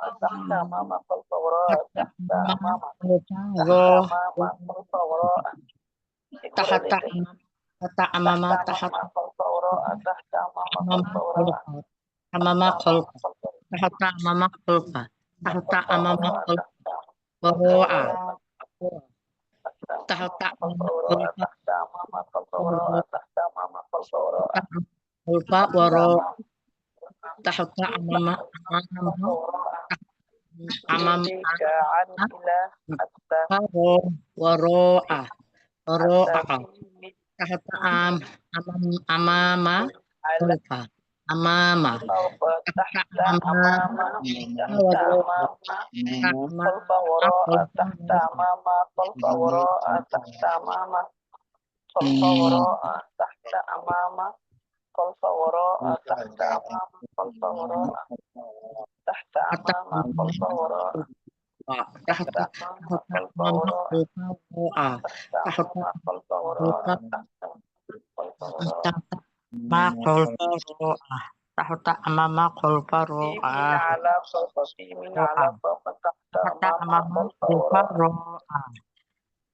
S4: تحت أمام خلف وراء تحت أمام تحت أمام خلف وراء تحت أمام خلف وراء
S7: Tahta amama
S4: تحت أمام خلف وراء تحت أمام خلف وراء
S7: amama kholfa tahta amama kholfa tahta amama kholfa waro'a tahta amama kholfa
S4: تحت أمام خلف وراء تحت أمام خلف وراء
S7: kholfa waro'a tahta amama amama
S4: إليك عن إلى حتى
S7: waro'a
S4: حتى في
S7: tahta amama
S4: على
S7: kholfa amama
S4: فوق تحت أمام تحت
S7: waro'a
S4: أمام خلف وراء تحت أمام خلف وراء تحت أمام خلف وراء تحت أمام خلف وراء تحت أمام خلف وراء تحت أمام خلف وراء تحت أمام خلف وراء تحت أمام خلف وراء تحت خلف وراء
S7: ma kholfa ro'a tahta amama kholfa
S4: في
S7: ro'a
S4: من على فوق في من على فوق تحت
S7: tahta
S4: أمام
S7: amama
S4: خلف
S7: kholfa
S4: وراء
S7: ro'a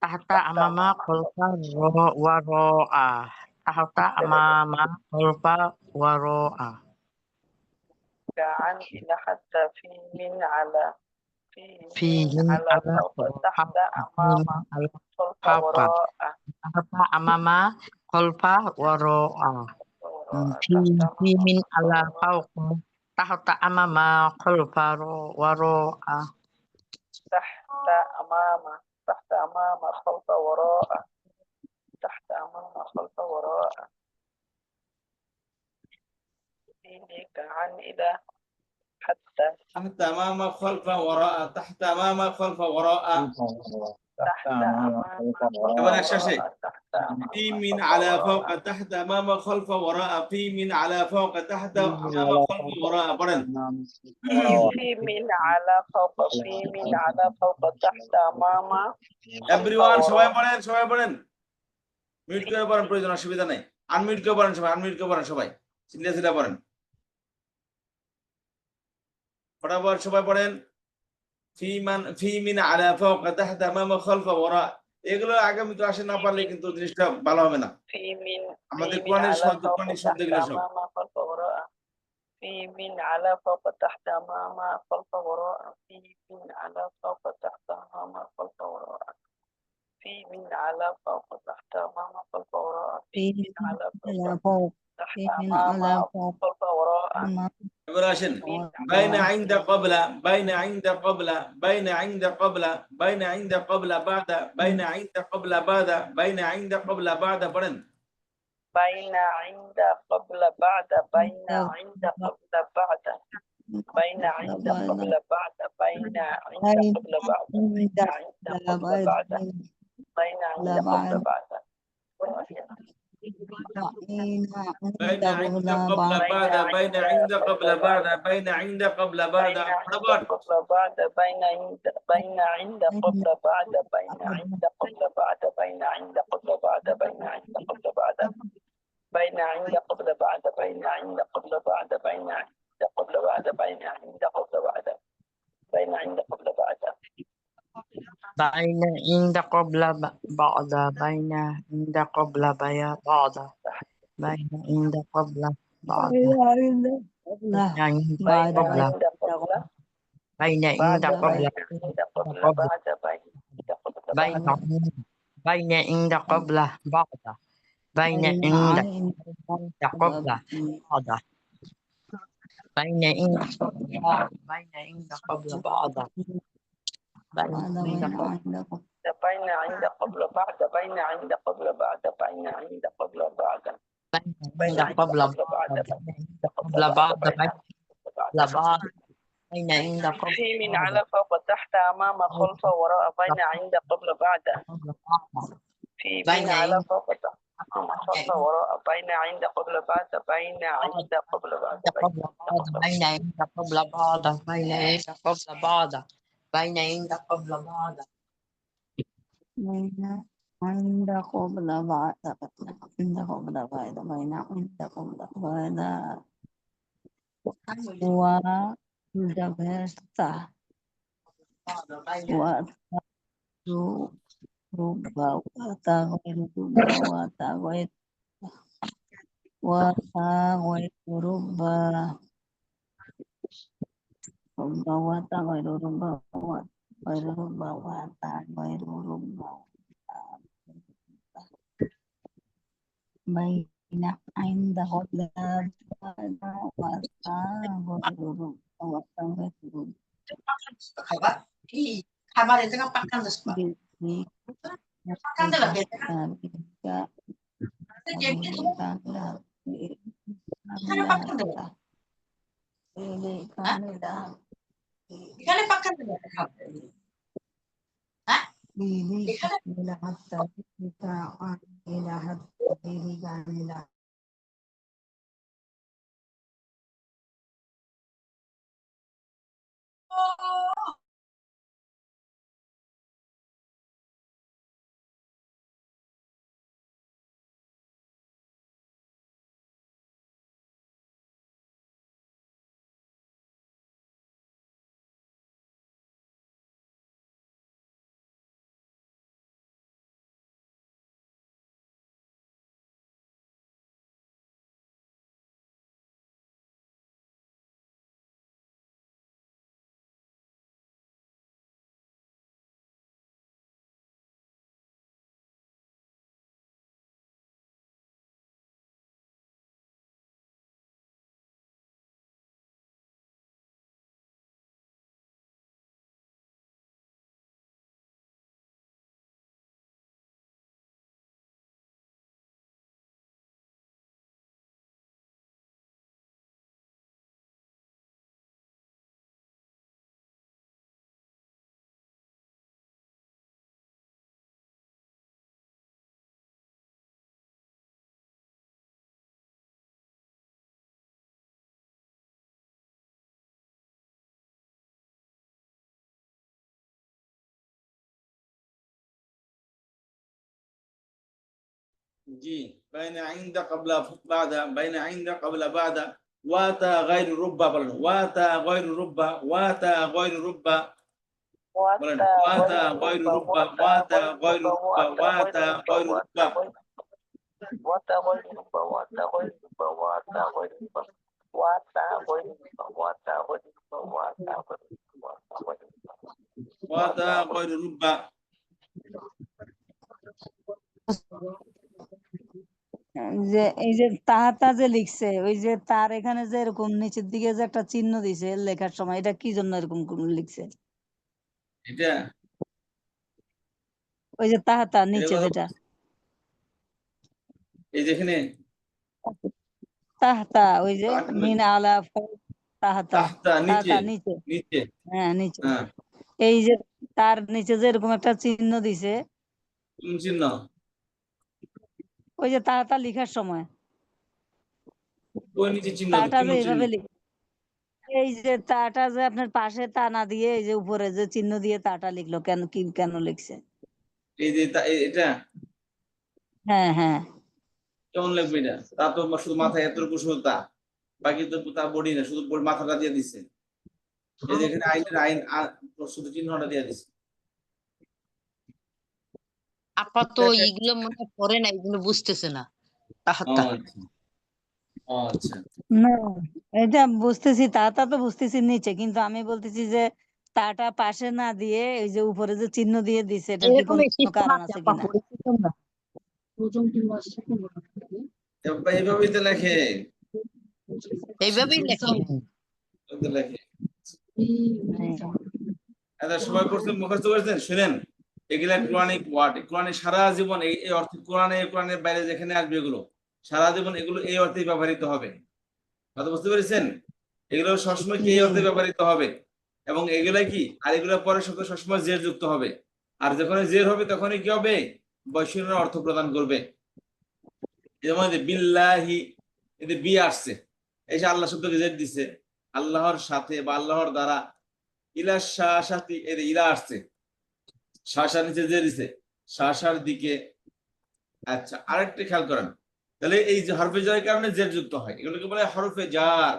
S7: tahta
S4: تحت
S7: amama
S4: أمام
S7: kholfa waro'a tahta amama kholfa waro'a
S4: عن إلى حتى في من على في
S7: fihi
S4: من على
S7: ala
S4: فوق تحت أمام
S7: ala
S4: خلف
S7: fawqa
S4: وراء
S7: tahta amama kholfa waro'a
S4: تحت
S7: fi min ala
S4: أمام
S7: fawqa tahta amama kholfa waro'a
S4: تحت أمام تحت أمام خلف وراء تحت أمام خلف وراء إليك عن إلى حتى
S1: تحت أمام خلف وراء تحت أمام خلف وراء
S4: تحت أمام
S1: كمان الشاشة
S4: تحت أمام
S1: في من على فوق تحت أمام خلف وراء في من على فوق تحت أمام خلف وراء برن
S4: في من على فوق في من على فوق تحت أمام
S1: everyone সবাই পড়েন mute করে পড়েন, প্রয়োজন অসুবিধা নেই। Unmute করে পড়েন সবাই, আনমিউট করে পড়েন সবাই, সিরিয়াসলি পড়েন, ফটাফট সবাই পড়েন। ফি মিন আলা ফাওকা তাহতা আমামা খালফা ওয়ারা, এগুলো আগামী ক্লাসে না পারলে কিন্তু জিনিসটা ভালো হবে না।
S4: في من
S1: আমাদের
S4: في من
S1: কোরআনের
S4: على
S1: শব্দ
S4: فوق
S1: কোরআনের
S4: تحت
S1: শব্দগুলো সব
S4: أمام خلف وراء في من على فوق تحت أمام خلف وراء في من على فوق تحت أمام خلف وراء في من على فوق تحت أمام خلف وراء في
S3: في
S4: من على
S3: على
S4: فوق
S3: فوق
S4: تحت
S3: في من
S4: أمام
S3: على فوق
S4: خلف وراء
S3: أمام
S1: এবার আসেন
S4: من
S1: বাইনা ইনদা ক্বাবলা বাইনা ইনদা ক্বাবলা বাইনা ইনদা ক্বাবলা বাইনা ইনদা ক্বাবলা বাদা বাইনা ইনদা ক্বাবলা বাদা বাইনা ইনদা ক্বাবলা বাদা পড়েন।
S4: بين عند قبل بعد بين عند قبل بعد بين عند قبل بعد بين عند قبل بعد بين عند قبل بعد بين عند قبل بعد
S1: بين عند قبل بعد بين عند قبل بعد بين عند قبل بعد
S4: بين عند
S1: فٹافٹ
S4: قبل بعد بين عند قبل بعد بين عند قبل بعد بين عند قبل بعد بين عند قبل بعد بين عند قبل بعد بين عند قبل بعد بين عند قبل بعد بين عند قبل بعد بين عند قبل بعد
S7: baina inda qabla ba'da baina inda qabla baya ba'da baina inda qabla
S6: بعد
S3: بعد
S6: قبل
S4: عند قبل
S6: بين عند
S4: بعد
S6: قبل
S4: عند قبل
S6: قبل
S4: بعد بين عند قبل
S6: بين
S4: بعد
S6: بين عند قبل بعد بين عند عند قبل بعد بين عند بين عند قبل بعد بين عند قبل
S4: بين عند قبل بعد بين عند قبل بعد بين عند قبل بعد
S6: بين
S4: بين
S6: عند
S4: عند
S6: قبل
S4: قبل بعد
S6: بعد
S4: بين
S6: بين
S4: عند
S6: عند
S4: قبل
S6: قبل
S4: بعد
S6: بعد
S4: بين
S6: بين
S4: عند قبل بعد
S6: قبل بعد بين عند قبل
S4: في من
S6: بعد
S4: على فوق تحت أمام خلف وراء بين عند قبل بعد
S6: قبل بعد
S4: في
S6: بين
S4: من على
S6: عند
S4: فوق تحت أمام خلف وراء بين عند قبل بعد بين عند قبل بعد بين
S6: قبل بعض بين عند قبل بعض بين عند قبل بعض بين عند قبل بعض
S3: عند قبل بعد عند قبل بعد بين عند قبل بعد وجبرت رب وتغير رب وتغير رب وتغير رب وتغير رب وتغير رب بين عند قبل بعد وتغير رب وتغير رب
S7: খাবারে থেকে পাকান দেশ এখানে পাকান
S1: جي بين عند قبل بعد بين عند قبل بعد واتا غير ربا بلن واتا غير ربا واتا غير ربا بلن واتا غير ربا واتا غير ربا واتا غير ربا
S4: واتا غير ربا واتا غير ربا واتا غير ربا واتا غير ربا واتا غير ربا واتا غير ربا
S1: واتا غير ربا
S3: যে এই যে তাহাতা যে লিখছে ওই যে তার এখানে যে এরকম নিচের দিকে যে একটা চিহ্ন দিছে লেখার সময় এটা কি জন্য এরকম লিখছে
S1: এটা
S3: ওই যে তাহাতা নিচে
S1: এটা
S3: যেটা
S1: এই যেখানে
S3: তাহাতা ওই যে
S1: তাহাতা
S3: মিন আলা তাহাতা
S1: তাহতা নিচে
S3: তাহাতা নিচে
S1: নিচে
S3: হ্যাঁ নিচে
S1: হ্যাঁ
S3: এই যে তার নিচে যে এরকম একটা চিহ্ন দিছে
S1: কোন চিহ্ন
S3: ওই যে তাহাতা লিখার সময়
S1: ওই নিচে চিহ্ন
S3: তাটা
S1: কোন
S3: যে
S1: চিহ্ন
S3: এইভাবে এই যে তাটা যে আপনার পাশে তা না দিয়ে এই যে উপরে যে চিহ্ন দিয়ে তাটা লিখলো কেন কি কেন লিখছে
S1: এই যে এটা
S3: হ্যাঁ হ্যাঁ
S1: কেমন লাগবে এটা তা তো শুধু মাথায় এতটুকু শুধু তা বাকি তো তার বডি না শুধু মাথাটা দিয়ে দিছে এই যে এখানে আইনের আইন শুধু চিহ্নটা দিয়ে দিছে
S7: আপা তো এগুলো মনে পড়ে না এগুলো বুঝতেছে না
S1: ও
S7: তাহাতা
S1: আচ্ছা আচ্ছা
S3: না, এটা বুঝতেছি, তা তো বুঝতেছি নিচে, কিন্তু আমি বলতেছি যে তাটা পাশে না দিয়ে এই যে উপরে যে চিহ্ন দিয়ে দিছে, এটার কি
S7: এরকম
S3: কোনো
S7: সিস্টেম
S3: কারণ
S7: আছে
S3: আছে
S7: আপা,
S3: কিনা?
S7: পড়েছি তোমরা?
S1: এইভাবেই তো লেখে,
S7: এইভাবেই লেখে।
S1: এইভাবে তো লেখে।
S3: হ্যাঁ।
S1: এটা সবাই পড়ছেন, মুখস্থ করেছেন, শুনেন এগুলা কোরআনিক ওয়ার্ড, কোরআনে সারা জীবন এই অর্থে, কোরআনের বাইরে যেখানে আসবে এগুলো সারা জীবন এগুলো এই অর্থেই ব্যবহৃত হবে। কথা বুঝতে পেরেছেন? এগুলো সবসময় কি এই
S3: জি।
S1: অর্থে ব্যবহৃত হবে, এবং এগুলা কি, আর এগুলো পরের শব্দ সবসময় জের যুক্ত হবে, আর যখন জের হবে তখনই কি হবে, বৈষয়িক অর্থ প্রদান করবে। যেমন এই যে বিল্লাহি, এতে বি আসছে, এই যে আল্লাহ শব্দকে জের দিছে, আল্লাহর সাথে বা আল্লাহর দ্বারা। ইলা শাসাতি, এর ইলা আসছে, শাসার নিচে জের দিছে, শাসার দিকে। আচ্ছা, আরেকটা খেয়াল করেন, তাহলে এই যে হরফে জারের কারণে জের যুক্ত হয়, এগুলোকে বলে হরফে জার।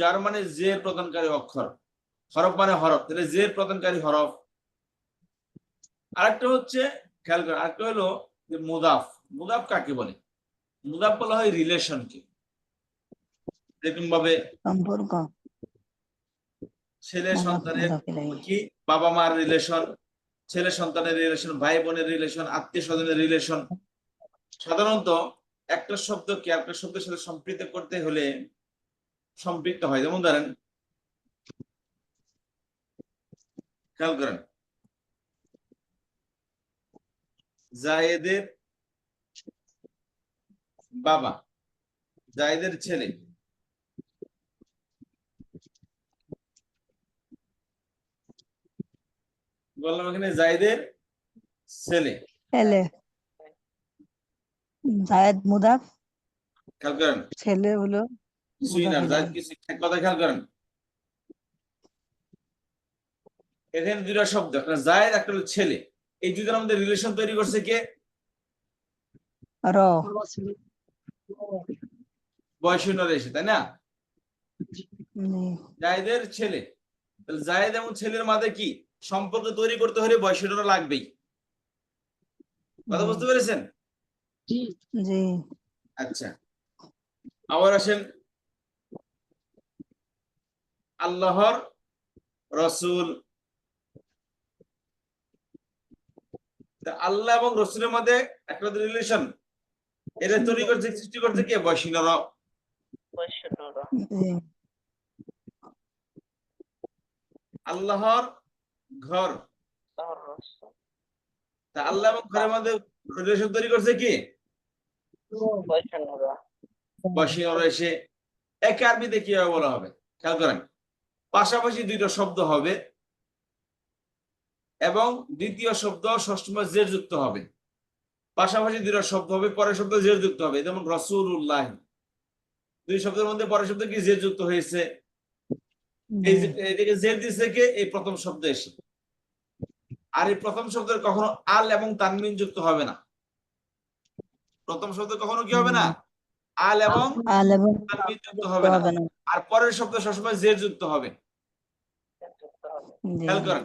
S1: জার মানে জের প্রদানকারী অক্ষর, হরফ মানে হরফ, তাহলে জের প্রদানকারী হরফ। আরেকটা হচ্ছে, খেয়াল করেন, আরেকটা হলো যে মুদাফ। মুদাফ কাকে বলে? মুদাফ বলা হয় রিলেশনকে। যেরকম ভাবে
S3: সম্পর্ক।
S1: ছেলে
S3: মুদাফ
S1: সন্তানের
S3: মুদাফ ইলাইহি।
S1: কি, বাবা মার রিলেশন, ছেলে সন্তানের রিলেশন, ভাই বোনের রিলেশন, আত্মীয় স্বজনের রিলেশন। সাধারণত একটা শব্দকে একটা শব্দের সাথে সম্পৃক্ত করতে হলে সম্পৃক্ত হয়। যেমন ধরেন, খেয়াল করেন, জায়েদের বাবা, জায়েদের ছেলে, বললাম এখানে জায়েদের ছেলে।
S3: ছেলে, জায়েদ মুদাফ,
S1: খেয়াল করেন,
S3: ছেলে হলো
S1: কিছুই
S3: মুদাফ
S1: না, জায়েদ
S3: ইলাইহি।
S1: কিছু, এক কথা খেয়াল করেন, এখানে দুইটা শব্দ, একটা জায়েদ, একটা হলো ছেলে। এই দুইটার মধ্যে রিলেশন তৈরি করছে কে?
S3: র।
S1: বয়সীনরা এসে, তাই না?
S3: জি।
S1: জায়েদের ছেলে, তাহলে জায়েদ এবং ছেলের মাঝে কি সম্পর্ক তৈরি করতে হলে বয়সীনরা লাগবেই। কথা বুঝতে পেরেছেন?
S3: জি।
S1: আচ্ছা, আবার আসেন, আল্লাহর রসুল। আল্লাহ এবং রসুলের মধ্যে একটা রিলেশন, এটা তৈরি করছে, সৃষ্টি করছে কে? বয়সীনরা।
S3: জি।
S1: আল্লাহর ঘর, তা আল্লাহ এবং ঘরের মধ্যে রিলেশন তৈরি করছে কি? বয়সীনরা এসে। একে আরবিতে কিভাবে বলা হবে? খেয়াল করেন, পাশাপাশি দুইটা শব্দ হবে এবং দ্বিতীয় শব্দ সবসময় জের যুক্ত হবে। পাশাপাশি দুইটা শব্দ হবে, পরের শব্দ জের যুক্ত হবে। যেমন রাসূলুল্লাহ, দুই শব্দের মধ্যে পরের শব্দ কি জের যুক্ত হয়েছে। এই যে এদিকে জের দিছে কে? এই প্রথম শব্দ এসে। আর এই প্রথম শব্দের কখনো আল এবং তানমিন যুক্ত হবে না। প্রথম শব্দ কখনো কি হবে না? আল এবং
S3: আল এবং
S1: তানমিন যুক্ত হবে না।
S3: হবে না।
S1: আর পরের শব্দ সবসময় জের যুক্ত হবে।
S3: জি।
S1: খেয়াল করেন,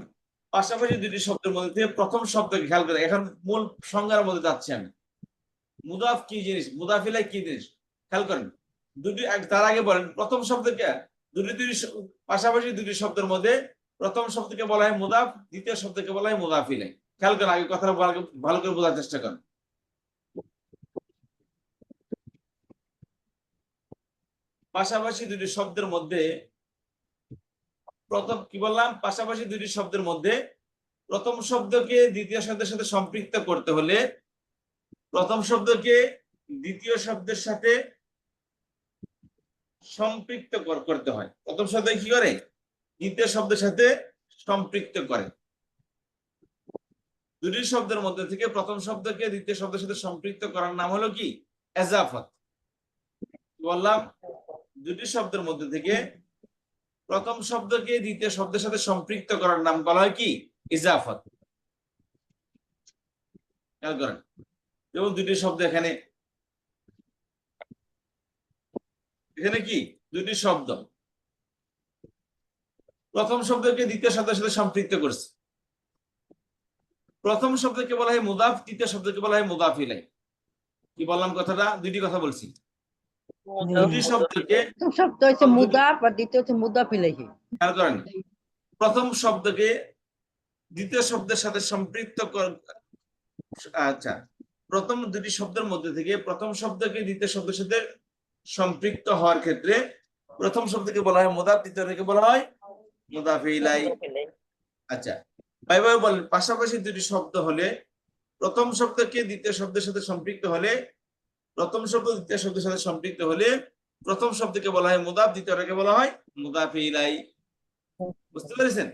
S1: পাশাপাশি দুটি শব্দের মধ্যে থেকে প্রথম শব্দকে খেয়াল করেন। এখন মূল সংজ্ঞার মধ্যে যাচ্ছি আমি। মুদাফ কি জিনিস, মুদাফ ইলাইহি কি জিনিস, খেয়াল করেন। তার আগে বলেন প্রথম শব্দকে, পাশাপাশি দুটি শব্দের মধ্যে প্রথম শব্দকে বলা হয় মুদাফ, দ্বিতীয় শব্দকে বলা হয় মুদাফ ইলাইহি। খেয়াল করেন, আগে কথাটা ভালো করে বোঝার চেষ্টা করেন। পাশাপাশি দুটি শব্দের মধ্যে প্রথম কি বললাম, পাশাপাশি দুটি শব্দের মধ্যে প্রথম শব্দকে দ্বিতীয় শব্দের সাথে সম্পৃক্ত করতে হলে প্রথম শব্দকে দ্বিতীয় শব্দের সাথে সম্পৃক্ত করতে হয়। প্রথম শব্দ কি করে? দ্বিতীয় শব্দের সাথে সম্পৃক্ত করে। দুটি শব্দের মধ্যে থেকে প্রথম শব্দকে দ্বিতীয় শব্দের সাথে সম্পৃক্ত করার নাম হলো কি? এজাফত। বললাম, দুটি শব্দের মধ্যে থেকে প্রথম শব্দকে দ্বিতীয় শব্দের সাথে সম্পৃক্ত করার নাম বলা হয় কি? ইজাফত। খেয়াল করেন, যেমন দুটি শব্দ এখানে কি দুটি শব্দ, প্রথম শব্দকে দ্বিতীয় শব্দের সাথে সম্পৃক্ত করছে। প্রথম শব্দকে বলা হয় মুদাফ, দ্বিতীয় শব্দকে বলা হয় মুদাফ ইলাইহি। কি বললাম কথাটা? দুইটি কথা বলছি। দুটি শব্দকে
S6: প্রথম শব্দ হচ্ছে মুদাফ আর দ্বিতীয় হচ্ছে মুদাফ ইলাইহি।
S1: খেয়াল করেন, প্রথম শব্দকে দ্বিতীয় শব্দের সাথে সম্পৃক্ত আচ্ছা, প্রথম দুটি শব্দের মধ্যে থেকে প্রথম শব্দকে দ্বিতীয় শব্দের সাথে সম্পৃক্ত হওয়ার ক্ষেত্রে প্রথম শব্দকে বলা হয় মুদাফ, দ্বিতীয়টাকে বলা হয় মুদাফ ইলাইহি। আচ্ছা, ভাই ভাই বলেন, পাশাপাশি দুটি শব্দ হলে প্রথম শব্দকে দ্বিতীয় শব্দের সাথে সম্পৃক্ত হলে প্রথম শব্দ দ্বিতীয় শব্দের সাথে সম্পৃক্ত হলে প্রথম শব্দকে বলা হয় মুদাফ, দ্বিতীয়টাকে বলা হয় মুদাফ ইলাইহি। বুঝতে পেরেছেন?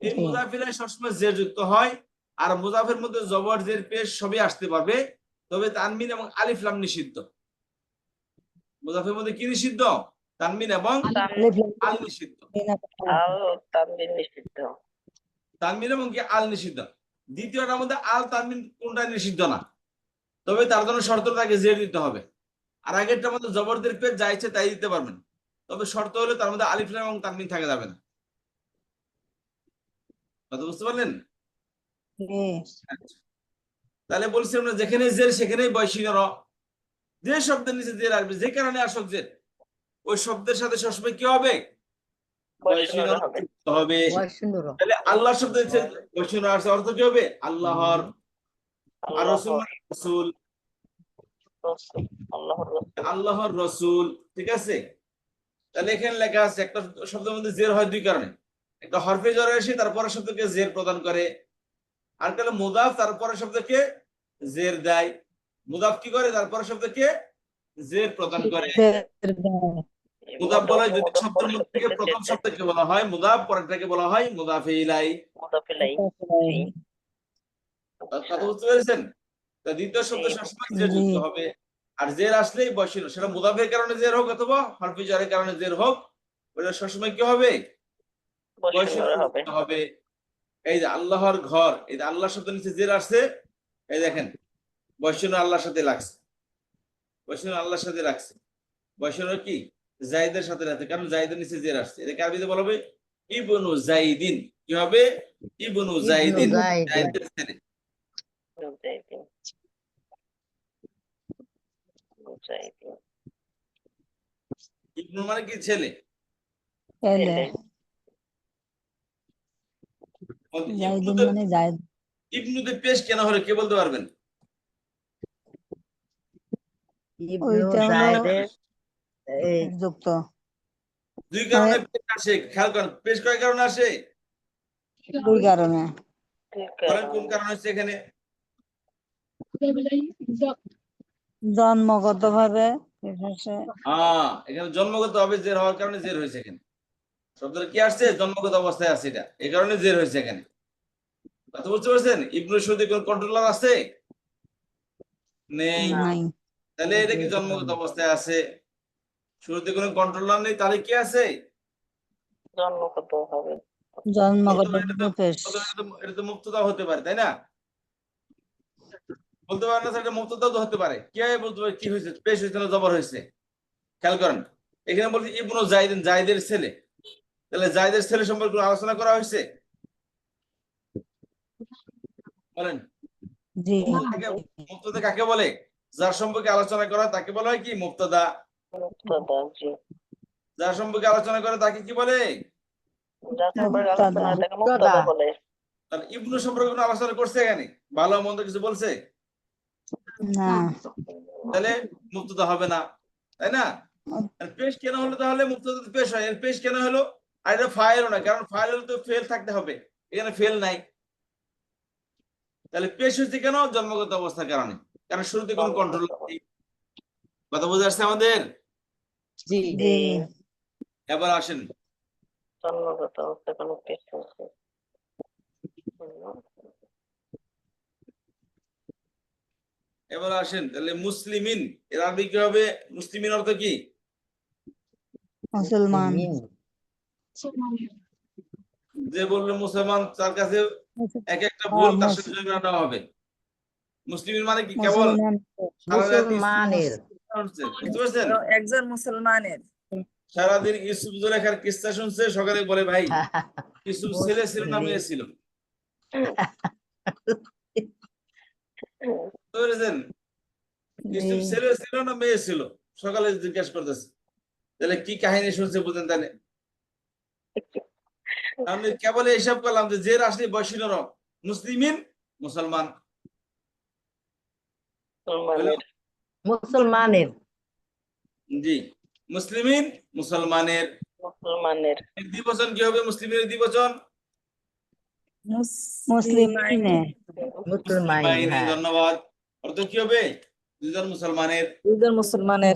S1: এই মুদাফ ইলাইহি সবসময় জের যুক্ত হয়, আর মুদাফের মধ্যে জবর জের পেশ সবই আসতে পারবে, তবে তানমিন এবং আলিফ লাম নিষিদ্ধ। মুদাফের মধ্যে কি নিষিদ্ধ? তানমিন এবং আল নিষিদ্ধ।
S4: তানবিন নিষিদ্ধ।
S1: তানমিন এবং কি আল নিষিদ্ধ। দ্বিতীয়টার মধ্যে আল তানমিন কোনটা নিষিদ্ধ না, তবে তার জন্য শর্ত তাকে জের দিতে হবে। আর আগেরটার মধ্যে জবরদের পেশ যা ইচ্ছে তাই দিতে পারবেন, তবে শর্ত হলে তার মধ্যে আলিফ লাম এবং তানমিন থাকা যাবে না। কথা বুঝতে পারলেন? তাহলে বলছিলাম না, যেখানে জের সেখানেই বয়সীন র। যে শব্দের নিচে জের আসবে, যে কারণে আসুক জের, ওই শব্দের সাথে সবসময় কি হবে? বয়সীন র যুক্ত হবে। তাহলে আল্লাহ শব্দ নিচে বয়সীন র আসছে, অর্থ কি হবে? আল্লাহর। আর রাসূল রাসূল, আল্লাহর রাসূল। ঠিক আছে? তাহলে এখানে লেখা আছে একটা শব্দের মধ্যে জের হয় দুই কারণে, একটা হরফে জর এসে তারপরে শব্দকে জের প্রদান করে, আর একটা মুদাফ তারপরে শব্দকে জের দেয়। মুদাফ কি করে? তারপরে শব্দকে জের প্রদান করে। মুদাফ বলা হয় দুটি শব্দের মধ্যে থেকে প্রথম শব্দকে বলা হয় মুদাফ, পরেরটাকে বলা হয় মুদাফ ইলাইহি। কথা বুঝতে পেরেছেন? তো দ্বিতীয় শব্দ সবসময় জের যুক্ত হবে, আর জের আসলেই বয়সীন। সেটা মুদাফের কারণে জের হোক অথবা হরফে জরের কারণে জের হোক, ওটা সবসময় কি হবে? বয়সীন হবে। এই যে আল্লাহর ঘর, এই যে আল্লাহ শব্দ নিচে জের আসছে, এই দেখেন বয়সীন আল্লাহর সাথে লাগছে, বয়সীন আল্লাহর সাথে লাগছে। বয়সীন কি? জাইদের সাথে লাগছে, কারণ জাইদের নিচে জের আসছে। এটাকে আরবিতে বলা হবে ইবনু জাইদিন। কি হবে? ইবনু জাইদিন, জাইদের ছেলে। ইবনু মানে কি? ছেলে। ইবনুতে পেশ কেন হলো কে বলতে পারবেন? দুই কারণে পেশ আসে। খেয়াল করেন, পেশ কয় কারণে আসে?
S3: দুই কারণে।
S1: কোন কারণে হচ্ছে এখানে?
S3: জন্মগত ভাবে
S1: এখানে জন্মগত ভাবে জের হওয়ার কারণে জের হয়েছে। এখানে শব্দটা কি আসছে? জন্মগত অবস্থায় আছে, এটা এই কারণে জের হয়েছে এখানে। কথা বুঝতে পারছেন? ইবনুর শুরুতে কোন কন্ট্রোলার আছে? নেই। তাহলে এটা কি জন্মগত অবস্থায় আছে? শুরুতে কোনো কন্ট্রোলার নেই, তাহলে কি আছে?
S4: জন্মগত হবে।
S1: এটা তো মুক্তদা হতে পারে, তাই না? বলতে পারেন না এটা মুক্তদা তো হতে পারে। কি বলতে পারে? কি হয়েছে? পেশ হয়েছে না জবর হয়েছে? খেয়াল করেন, এখানে বলছি ইবনু জাইদিন, জাইদের ছেলে। তাহলে জাইদের ছেলে সম্পর্কে আলোচনা করা হয়েছে? বলেন, মুক্তদা কাকে বলে? যার সম্পর্কে আলোচনা করা তাকে বলা হয় কি? মুক্তদা। যার সম্পর্কে আলোচনা করে তাকে কি বলে? ইবনু সম্পর্কে কোনো আলোচনা করছে এখানে? ভালো মন্দ কিছু বলছে? তাহলে মুক্তদা হবে না, তাই না? পেশ কেন হলো? তাহলে মুক্তদা পেশ হয়। পেশ কেন হলো? আর এটা ফাইলও না, কারণ ফাইল হলে তো ফেল থাকতে হবে, এখানে ফেল নাই। তাহলে পেশ হচ্ছে কেন? জন্মগত অবস্থার কারণে, কারণ শুরুতে কোনো কন্ট্রোল নেই। কথা বুঝে আসছে আমাদের? এবার আসেন,
S4: জন্মগত অবস্থা কোনো পেশ হচ্ছে।
S1: এবার আসেন তাহলে মুসলিমিন এর আরবি কি হবে? মুসলিমিন অর্থ কি?
S3: মুসলমান।
S1: যে বললো মুসলমান তার কাছে এক একটা ভুল তার সাথে জরিমানা দেওয়া হবে। মুসলিমিন মানে কি? কেবল
S6: মুসলমানের।
S1: বুঝতে পারছেন?
S5: একজন মুসলমানের।
S1: সারাদিন ইউসুফ জুলেখার কিস্সা শুনছে, সকালে বলে ভাই ইউসুফ ছেলে ছিল না মেয়ে ছিল? বুঝতে পেরেছেন? ইউসুফ ছেলে ছিল না মেয়ে ছিল? সকালে জিজ্ঞেস করতেছে তাহলে কি কাহিনী শুনছে বুঝেন তাহলে আমি কেবল এইসব করলাম যে রাশি বৈশিনর মুসলিমিন মুসলমান
S4: মুসলমানের
S6: মুসলমানের
S1: জি মুসলিমিন মুসলমানের
S4: মুসলমানের
S1: দ্বিবচন কি হবে মুসলিমের দ্বিবচন
S3: মুসলিমিনে
S6: মুসলমান
S1: মুসলিমাইনে,
S6: হ্যাঁ
S1: ধন্যবাদ। অর্থ কি হবে দুজন মুসলমানের।
S5: দুজন মুসলমানের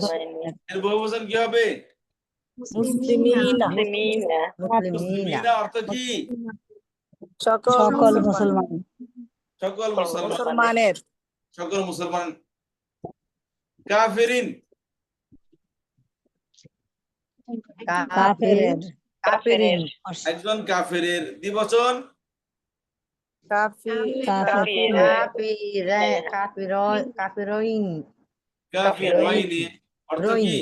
S1: এর বহুবচন কি হবে
S5: মুসলিমিনা
S4: মুসলিমিনা
S6: মুসলিমিনা
S1: মুসলিমিনা অর্থ কি
S5: সকল
S3: সকল
S5: মুসলমান
S3: মুসলমান
S1: সকল মুসলমান
S5: মুসলমানের
S1: সকল মুসলমান কাফিরিন
S3: কাফেরের
S6: কাফিরিন
S1: একজন কাফিরের দ্বিবচন
S3: কাফির
S6: কাফিরইন
S1: কাফিরাইনি অর্থ কি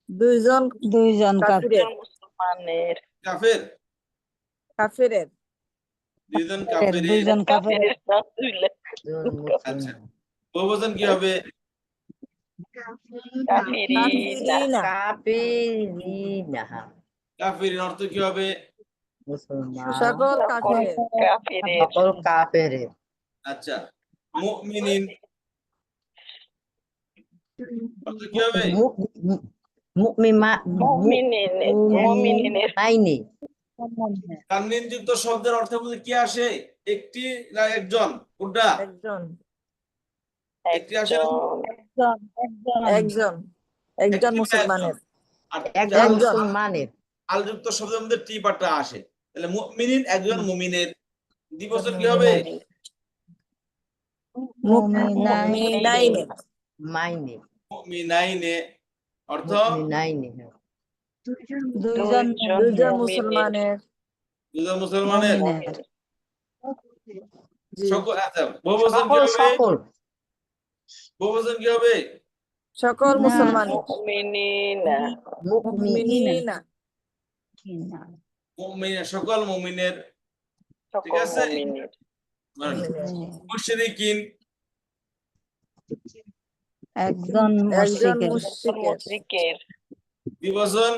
S5: দুইজন
S3: দুইজন
S5: কাফিরের
S4: মুসলমানের
S1: কাফের
S5: কাফিরের
S1: দুজন
S3: কাফের
S1: কাফিরের
S3: দুইজন কাফের
S4: কাফেরের নাম তুইলে
S1: আচ্ছা বহুবচন কি হবে
S4: কাফিরিনা
S6: কাফিরিনা
S1: কাফিরিন অর্থ কি হবে
S6: মুসলমান
S5: সকল কাফিরের
S4: কাফিরের
S6: সকল কাফেরের
S1: আচ্ছা মুমিনিন অর্থ কি হবে
S4: মুমিনের
S6: আইনি
S1: তানবিন যুক্ত শব্দের অর্থ মধ্যে কি আসে একটি না একজন কোনটা
S5: একজন
S1: একটি আসে না?
S5: একজন একজন
S1: একটি না
S5: মুসলমানের
S1: আর
S6: একজন
S1: আল-
S6: মুসলমানের
S1: আল যুক্ত শব্দের মধ্যে টি পাটা আসে তাহলে মুমিনিন একজন মুমিনের দ্বিবচন কি হবে
S5: মুমিনাইনের
S6: মাইনে
S1: মুমিনাইনে অর্থ
S6: নাইনে
S3: দুইজন
S5: দুইজন মুসলমানের
S1: দুজন মুসলমানের
S3: মুমিনের
S5: জি,
S1: সকল আচ্ছা বহুবচন কি
S6: সকল
S1: হবে
S6: সকল
S1: বহুবচন কি হবে
S5: সকল মুসলমানের
S4: মুমিনিনা
S5: মুমিনিনা
S1: মুমিন সকল মুমিনের ঠিক
S4: সকল
S1: আছে।
S4: মুমিনের
S1: মুশরিকিন
S3: একজন
S5: একজন
S3: মুশরিকের
S4: মুশরিকের
S1: দ্বিবচন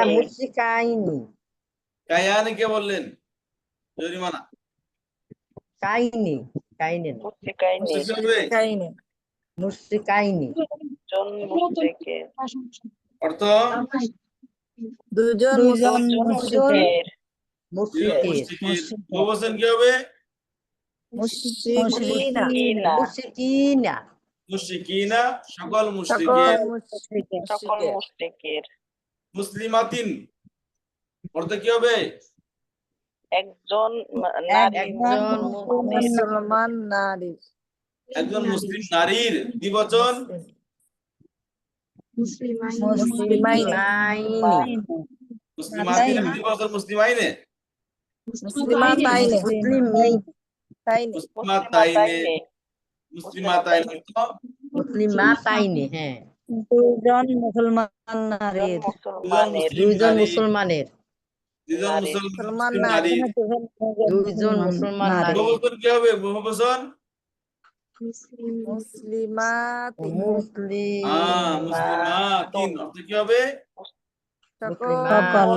S6: মুশরিকাইনি
S1: কায়ানি কে বললেন জরিমানা
S6: কাইনি
S4: মুশরিকাইনি
S1: বুঝতে হবে?
S6: মুশরিকাইনি
S4: জন মুশরিকের
S1: অর্থ
S5: দুজন
S3: দুইজন
S4: মুশরিকের
S6: মুশরিকের
S1: মুশরিকিন বহুবচন কি হবে
S5: মুশরিকিনা
S4: মুশরিকিনা
S6: মুশরিকিনা
S1: মুশরিকিনা সকল
S5: সকল
S1: মুশরিকের
S4: সকল
S5: মুশরিকের
S4: মুশরিকের
S1: মুসলিমাতিন অর্থ কি হবে
S4: একজন নারী
S6: একজন
S5: মুসলমান নারী
S1: একজন মুসলিম নারীর দ্বিবচন
S5: মুসলিমাইনে
S6: মাইনি
S1: মুসলিমাতিনের দ্বিবচন মুসলিমাইনে
S5: মুসলিমাতাইনে
S6: মুসলিমি
S5: তাইনে
S1: মুসলিমাতাইনে মুসলিমাতাইনে অর্থ
S6: মুসলিমাতাইনি হ্যাঁ
S3: দুইজন মুসলমান নারীর
S4: মুসলমানের
S6: দুইজন মুসলমানের
S1: দুজন
S4: নারী।
S1: মুসলমান
S5: মুসলমান
S1: নারী
S6: দুইজন মুসলমান নারী
S1: বহুবচন কি হবে বহুবচন
S5: মুসলিমাতিন
S6: মুসলিম
S1: মুসলিমাতিন অর্থ কি হবে
S5: সকল
S3: সকল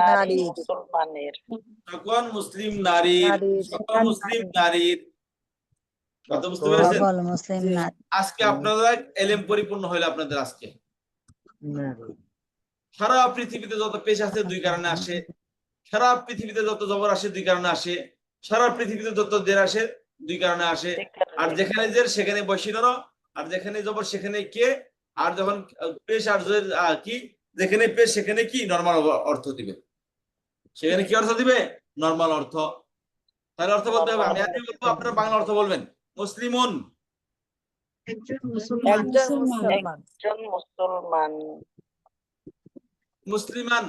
S4: নারী মুসলমানের
S1: সকল মুসলিম নারীর
S5: নারীর।
S1: সকল মুসলিম নারীর কথা বুঝতে পেরেছেন
S3: সকল মুসলিম নারী
S1: আজকে আপনারা এলেম পরিপূর্ণ হইলো আপনাদের আজকে
S6: নারী
S1: সারা পৃথিবীতে যত পেশ আছে দুই কারণে আসে সারা পৃথিবীতে যত জবর আসে দুই কারণে আসে সারা পৃথিবীতে যত জের আসে দুই কারণে আসে আর যেখানে জের সেখানে বসিনর আর যেখানে জবর সেখানে কে আর যখন পেশ আর জের কি যেখানে পেশ সেখানে কি নরমাল অর্থ দিবে সেখানে কি অর্থ দিবে নরমাল অর্থ তাহলে অর্থ বলতে হবে আমি আজকে বলবো আপনারা বাংলা অর্থ বলবেন মুসলিমুন
S5: একজন মুসলমান
S4: একজন মুসলমান
S1: মুসলিমান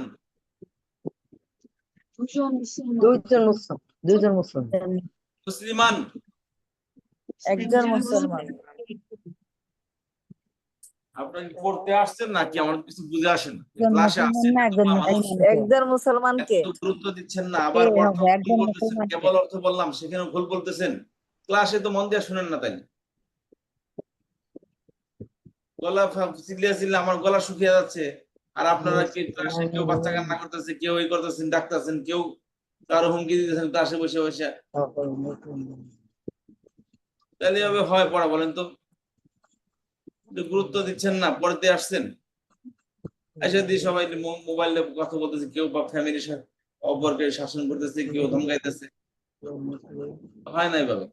S6: দুইজন মুসলমান
S1: মুসলিমান
S5: একজন মুসলমান
S1: আপনারা কি পড়তে আসছেন নাকি আমার কিছু বুঝে আসেন ক্লাসে আসছেন
S3: একজন মুসলমান
S5: একজন মুসলমানকে
S1: এত গুরুত্ব দিচ্ছেন না আবার
S3: হবে,
S1: বর্তমান
S3: একজন
S1: ভুল বলতেছেন
S3: মুসলমানকে।
S1: কেবল অর্থ বললাম সেখানে ভুল বলতেছেন ক্লাসে তো মন দিয়ে শুনেন না তাই গলা চিল্লিয়ে আমার গলা শুকিয়ে যাচ্ছে, আর আপনারা কেউ বাচ্চা কান্না করতেছে, কেউ এই করতেছেন, ডাকতেছেন, কেউ কারো হুমকি দিতেছেন ক্লাসে বসে বসে, তাহলে এভাবে হয় পড়া? বলেন তো, একটু গুরুত্ব দিচ্ছেন না, পড়তে আসছেন, এসে দিয়ে সবাই মোবাইলে কথা বলতেছে, কেউ বা ফ্যামিলির সাথে অপরকে শাসন করতেছে, কেউ ধমকাইতেছে, হয় না এভাবে।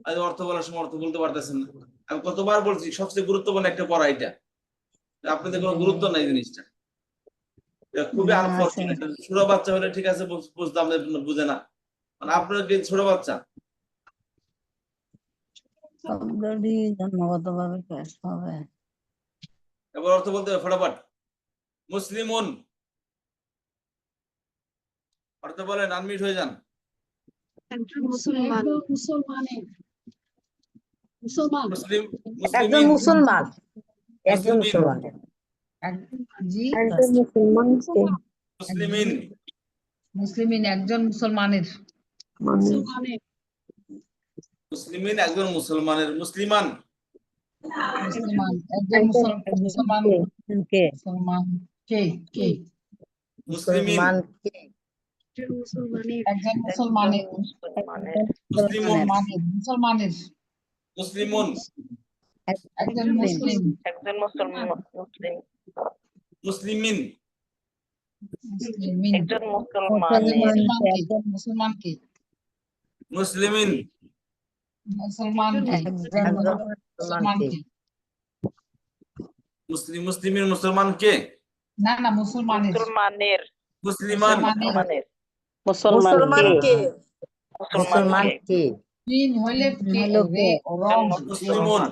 S1: আজ অর্থ বলার সময় অর্থ বলতে পারতেছেন না। আমি কতবার বলছি সবচেয়ে গুরুত্বপূর্ণ একটা পড়া এটা, আপনাদের কোনো গুরুত্ব নাই জিনিসটা, এটা খুবই আনফরচুনেট। ছোট বাচ্চা হলে ঠিক আছে বুঝতাম, বুঝে না, মানে আপনার কি ছোট বাচ্চা?
S3: শব্দটি জন্মগত ভাবে পেশ হবে।
S1: এবার অর্থ বলতে হবে ফটাফট। মুসলিমুন, অর্থ বলেন, আনমিউট হয়ে যান।
S8: মুসলমান
S1: মুসলিম,
S6: একজন
S1: মুসলিমিন,
S6: মুসলমান, একজন
S1: মুসলিমিন,
S6: মুসলমান।
S8: জি
S1: মুসলিমিন,
S8: মুসলিমিন একজন মুসলমানের
S1: মুসলিমিন একজন মুসলমানের, মুসলিমান,
S8: মুসলমান একজন মুসলমান
S3: কে
S8: মুসলমান কে কে
S1: মুসলিমিন,
S6: মুসলমান কে?
S8: একজন মুসলমানের
S1: মুসলিমুন,
S8: মুসলমানের
S1: মুসলিমুন,
S8: একজন মুসলিম
S4: একজন মুসলমান মুসলিম,
S1: মুসলিমিন,
S8: মুসলিমিন
S4: একজন মুসলমানের,
S8: একজন মুসলমান কে
S1: মুসলিমিন,
S8: মুসলমান
S3: একজন
S8: মুসলমান কে
S1: মুসলিমিন মুসলমান কে?
S8: না না মুসলমানের
S4: মুসলমানের,
S1: মুসলিমান,
S4: মুসলমানের,
S6: মুসলমান কে? মুসলমান
S4: মুসলমান
S6: কে?
S8: তিন হইলে কে
S3: হলো কে?
S8: রং
S1: মুসলিমুন,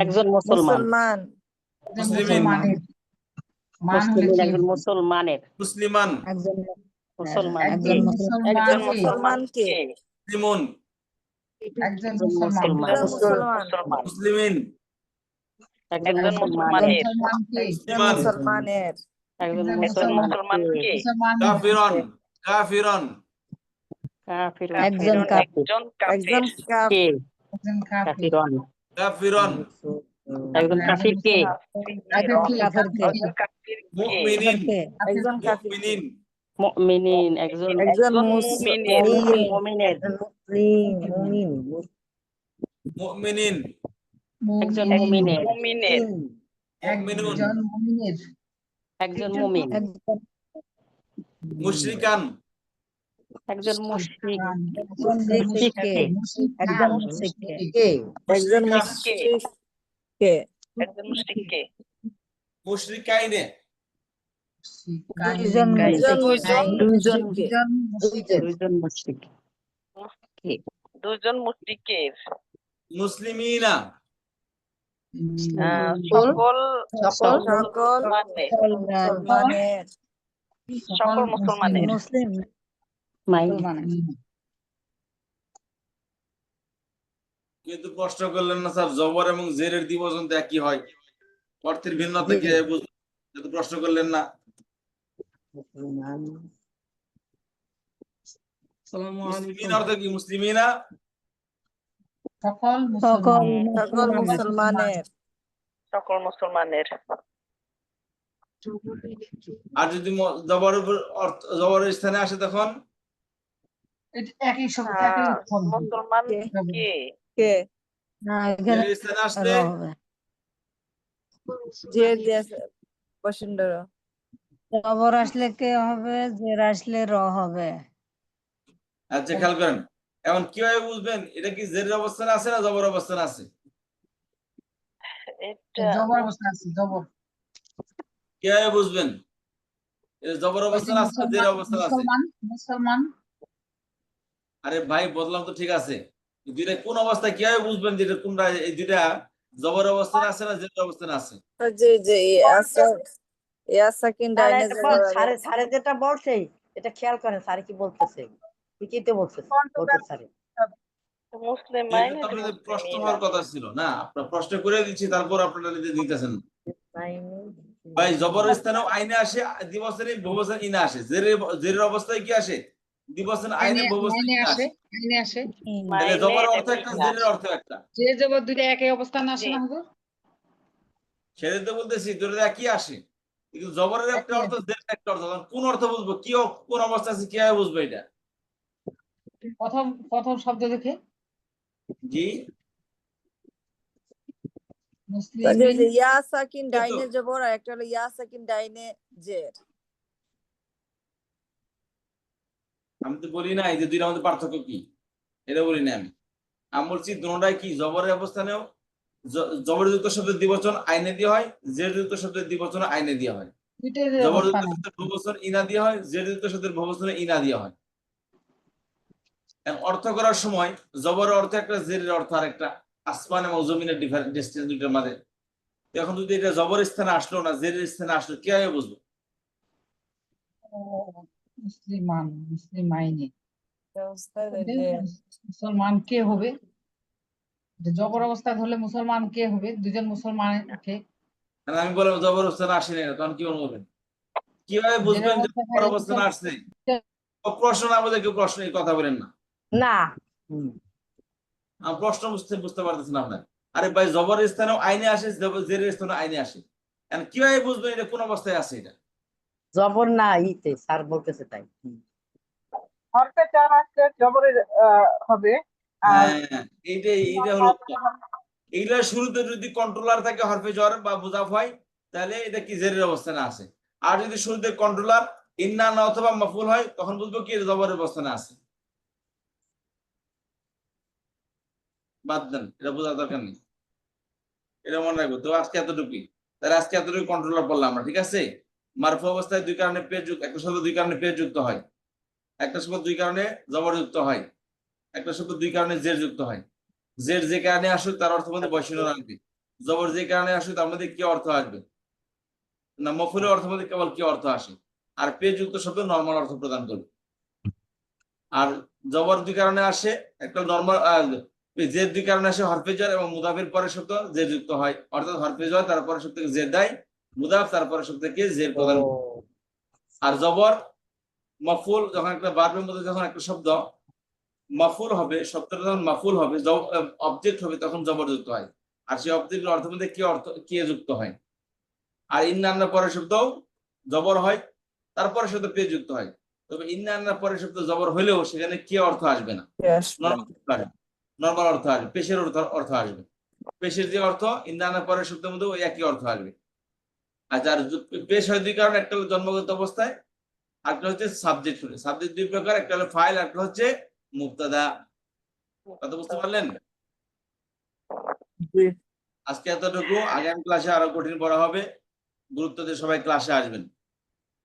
S8: একজন
S6: মুসলমান
S1: মুসলিমিন,
S8: মান হলে কে
S7: মুসলমানের
S1: মুসলিমান,
S3: একজন
S7: মুসলমান
S3: একজন
S4: একজন
S6: মুসলমান কে?
S1: মুসলিমুন,
S8: একজন মুসলমান
S4: মুসলমান,
S1: মুসলিমিন,
S7: একজন
S4: একজন
S7: মুসলমানের
S4: মুসলমানের,
S1: মুসলিমান,
S7: একজন
S4: একজন
S7: মুসলমান
S4: মুসলমান কে?
S1: কাফিরন, কাফিরন,
S7: কাফির
S3: একজন কাফির
S4: একজন কাফির,
S7: কে
S8: একজন কাফির
S7: কাফিরন
S1: কাফিরন,
S7: একজন কাফির কে
S3: কাফের কে?
S4: কাফির কে?
S1: মুমিনিন,
S3: কে?
S1: মুমিনিন,
S7: মুমিনিন একজন মুমিনের
S1: মুমিনিন,
S7: একজন মুমিনের
S4: মুমিনের,
S1: মুমিনুন,
S8: একজন মুমিনের
S7: একজন মুমিন
S1: মুশরিকান,
S7: একজন মুশরিক
S3: মুশরিক কে? একজন মুশরিক কে?
S6: একজন
S4: কে? একজন মুশরিক কে?
S1: মুশরিকাইনে,
S3: দুইজন
S7: দুইজন মুশরিক
S4: দুজন মুশরিকের,
S1: মুসলিমিনা,
S4: সকল মুসলমানের,
S3: মুসলিম
S1: কিন্তু প্রশ্ন করলেন না স্যার, জবর এবং জেরের দ্বিবচন তো একই হয়, অর্থের ভিন্নতা কি প্রশ্ন করলেন না? মুসলিমিন অর্থ কি? মুসলিমিনা
S8: সকল
S3: মুসলমানের
S4: সকল মুসলমানের,
S1: আর যদি জবরের স্থানে আসে তখন
S8: একই
S4: মুসলমান কে?
S3: না এখানে
S1: জেরের স্থানে আসলে
S3: র হবে। জবর আসলে কে হবে, জের আসলে র হবে।
S1: আচ্ছা খেয়াল করেন, এখন কিভাবে বুঝবেন এটা কি জেরের অবস্থানে আছে না জবর অবস্থানে আছে?
S4: এটা
S8: জবর অবস্থা আছে জবর
S1: কিভাবে বুঝবেন এটা জবর অবস্থানে আছে না জের অবস্থানে আছে?
S8: মুসলমান
S1: আরে ভাই বললাম তো ঠিক আছে, দুইটা কোন অবস্থায় কিভাবে বুঝবেন যে কোনটা, এই দুইটা জবর অবস্থানে আছে না জের অবস্থানে আছে?
S6: স্যারে যেটা বলছে এটা খেয়াল করেন, স্যার কি বলতেছে, ঠিকই তো বলছে স্যার।
S4: মুসলিম
S1: কিন্তু আপনাদের প্রশ্ন হওয়ার কথা ছিল না, আপনার প্রশ্ন করে দিচ্ছি, তারপর আপনারা দিতেছেন ভাই। জবর স্থানেও আইনে আসে, দ্বিবচনে বহুবচনে ইনা আসে, জেরের অবস্থায় কি আসে? দ্বিবচন আইনে বহুবচন
S8: আইনে
S1: ইনা
S8: আসে
S1: আসে।
S8: আইনে আসে
S1: তাহলে
S4: মাইনে
S1: জবরের অর্থ
S4: এবং
S1: একটা,
S4: ইনা
S1: জেরের অর্থ একটা।
S8: যে জবর দুইটা একই অবস্থান আসে
S4: জি।
S8: না হুজুর?
S1: সেটাই তো বলতেছি, দুটো একই আসে, কিন্তু জবরের একটা
S8: একই
S1: অর্থ, জেরের একটা অর্থ। তখন কোন অর্থ বুঝবো, কি কোন অবস্থা আছে, কিভাবে বুঝবো এটা?
S8: প্রথম প্রথম শব্দ দেখে
S1: জি,
S8: মুসলিমিন
S5: ইয়া সাকিন
S1: এই তো।
S5: ডাইনে জবর আর একটা হলো ইয়া সাকিন ডাইনে জের।
S1: আমি তো বলি না এই যে দুইটার মধ্যে পার্থক্য কি, এটা বলি না আমি বলছি দুটোটাই কি জবরের অবস্থানেও জবরযুক্ত শব্দের দ্বিবচন আইনে দিয়ে হয়, জেরযুক্ত শব্দের দ্বিবচন আইনে দিয়ে হয়।
S8: দুইটাই
S1: জবরযুক্ত
S8: অবস্থানে
S1: শব্দের বহুবচন ইনা দিয়ে হয়, জেরযুক্ত শব্দের বহুবচনে ইনা দিয়ে হয়। এখন অর্থ করার সময় জবরের অর্থ একটা, জেরের অর্থ আর একটা। আসমান এবং জমিনের ডিস্টেন্স দুইটার মাঝে। এখন যদি এটা জবর স্থানে আসলো না, জেরের স্থানে আসলো, কিভাবে বুঝবো?
S8: মুসলিমান মুসলিমাইনি
S5: যে
S8: মুসলমান কে হবে? যে জবর অবস্থা ধরলে মুসলমান কে হবে? দুজন মুসলমান কে
S1: আর আমি বললাম জবর স্থানে আসেনি, তখন কি বলবেন? কিভাবে বুঝবেন যে জবর অবস্থানে আসছে? প্রশ্ন না বলে কেউ প্রশ্ন এই কথা বলেন না।
S6: না
S1: আমি প্রশ্ন বুঝতে পারতেছি না আপনার। আরে ভাই, জবরের স্থানেও আইনে আসে, জেরের স্থানেও আইনে আসে। এখন কিভাবে বুঝবেন এটা কোন অবস্থায় আছে? এটা
S6: জবর না ইতে স্যার বলতেছে তাই
S4: হরফে জার আসলে জবরের হবে। আর
S1: হ্যাঁ, এইটা হলো উত্তর। এইগুলা শুরুতে যদি কন্ট্রোলার থাকে হরফে জ্বর বা মুজাফ হয়, তাহলে এটা কি জেরের অবস্থানে আছে। আর যদি শুরুতে কন্ট্রোলার ইন্না না অথবা মাফুল হয়, তখন বুঝবো কি এটা জবরের অবস্থানে আছে। বাদ দেন, এটা বোঝার দরকার নেই, এটা মনে রাখবো। তো আজকে এতটুকুই। তাহলে আজকে এতটুকু কন্ট্রোলার পড়লাম আমরা, ঠিক আছে? মারফু অবস্থায় দুই কারণে পেজ যুক্ত, একটা শব্দ দুই কারণে পেজ যুক্ত হয়, একটা শব্দ দুই কারণে জবর যুক্ত হয়, একটা শব্দ দুই কারণে জের যুক্ত হয়। জের যে কারণে আসুক তার অর্থ মধ্যে বৈষণ্য রাখবে। জবর যে কারণে আসুক তার মধ্যে কি অর্থ আসবে না, মফুলের অর্থ মধ্যে কেবল কি অর্থ আসে। আর পেজ যুক্ত শব্দ নর্মাল অর্থ প্রদান করবে। আর জবর দুই কারণে আসে, একটা নর্মাল, জের দুই কারণে আসে হরফে জ্বর এবং মুদাফের পরের শব্দ জের যুক্ত হয়, অর্থাৎ হরফে জ্বর তারপরে শব্দকে জের দেয়, মুদাফ তারপরে শব্দকে জের প্রদান করে। আর জবর মফুল, যখন একটা বার্বের মধ্যে যখন একটা শব্দ মাফুল হবে, শব্দটা যখন মাফুল হবে, অবজেক্ট হবে, তখন জবর যুক্ত হয়। আর সেই অবজেক্টের অর্থ মধ্যে কি অর্থ, কি যুক্ত হয়। আর ইন্না পরের শব্দ জবর হয়, তারপরে শব্দ পেয়ে যুক্ত হয়। তবে ইন্না পরের শব্দ জবর হলেও সেখানে কি অর্থ আসবে না, নর্মাল অর্থ আসবে, পেশের অর্থ আসবে। পেশের যে অর্থ ইন্না পরের শব্দের মধ্যে ওই একই অর্থ আসবে। আচ্ছা, আর পেশ হয় দুই কারণে, একটা হলো জন্মগত অবস্থায়, একটা হচ্ছে সাবজেক্ট হলে। সাবজেক্ট দুই প্রকার, একটা হলো ফাইল, একটা হচ্ছে মুবতাদা। কথা বুঝতে পারলেন? আজকে এতটুকু। আগামী ক্লাসে আরো কঠিন পড়া হবে। গুরুত্ব দিয়ে সবাই ক্লাসে আসবেন।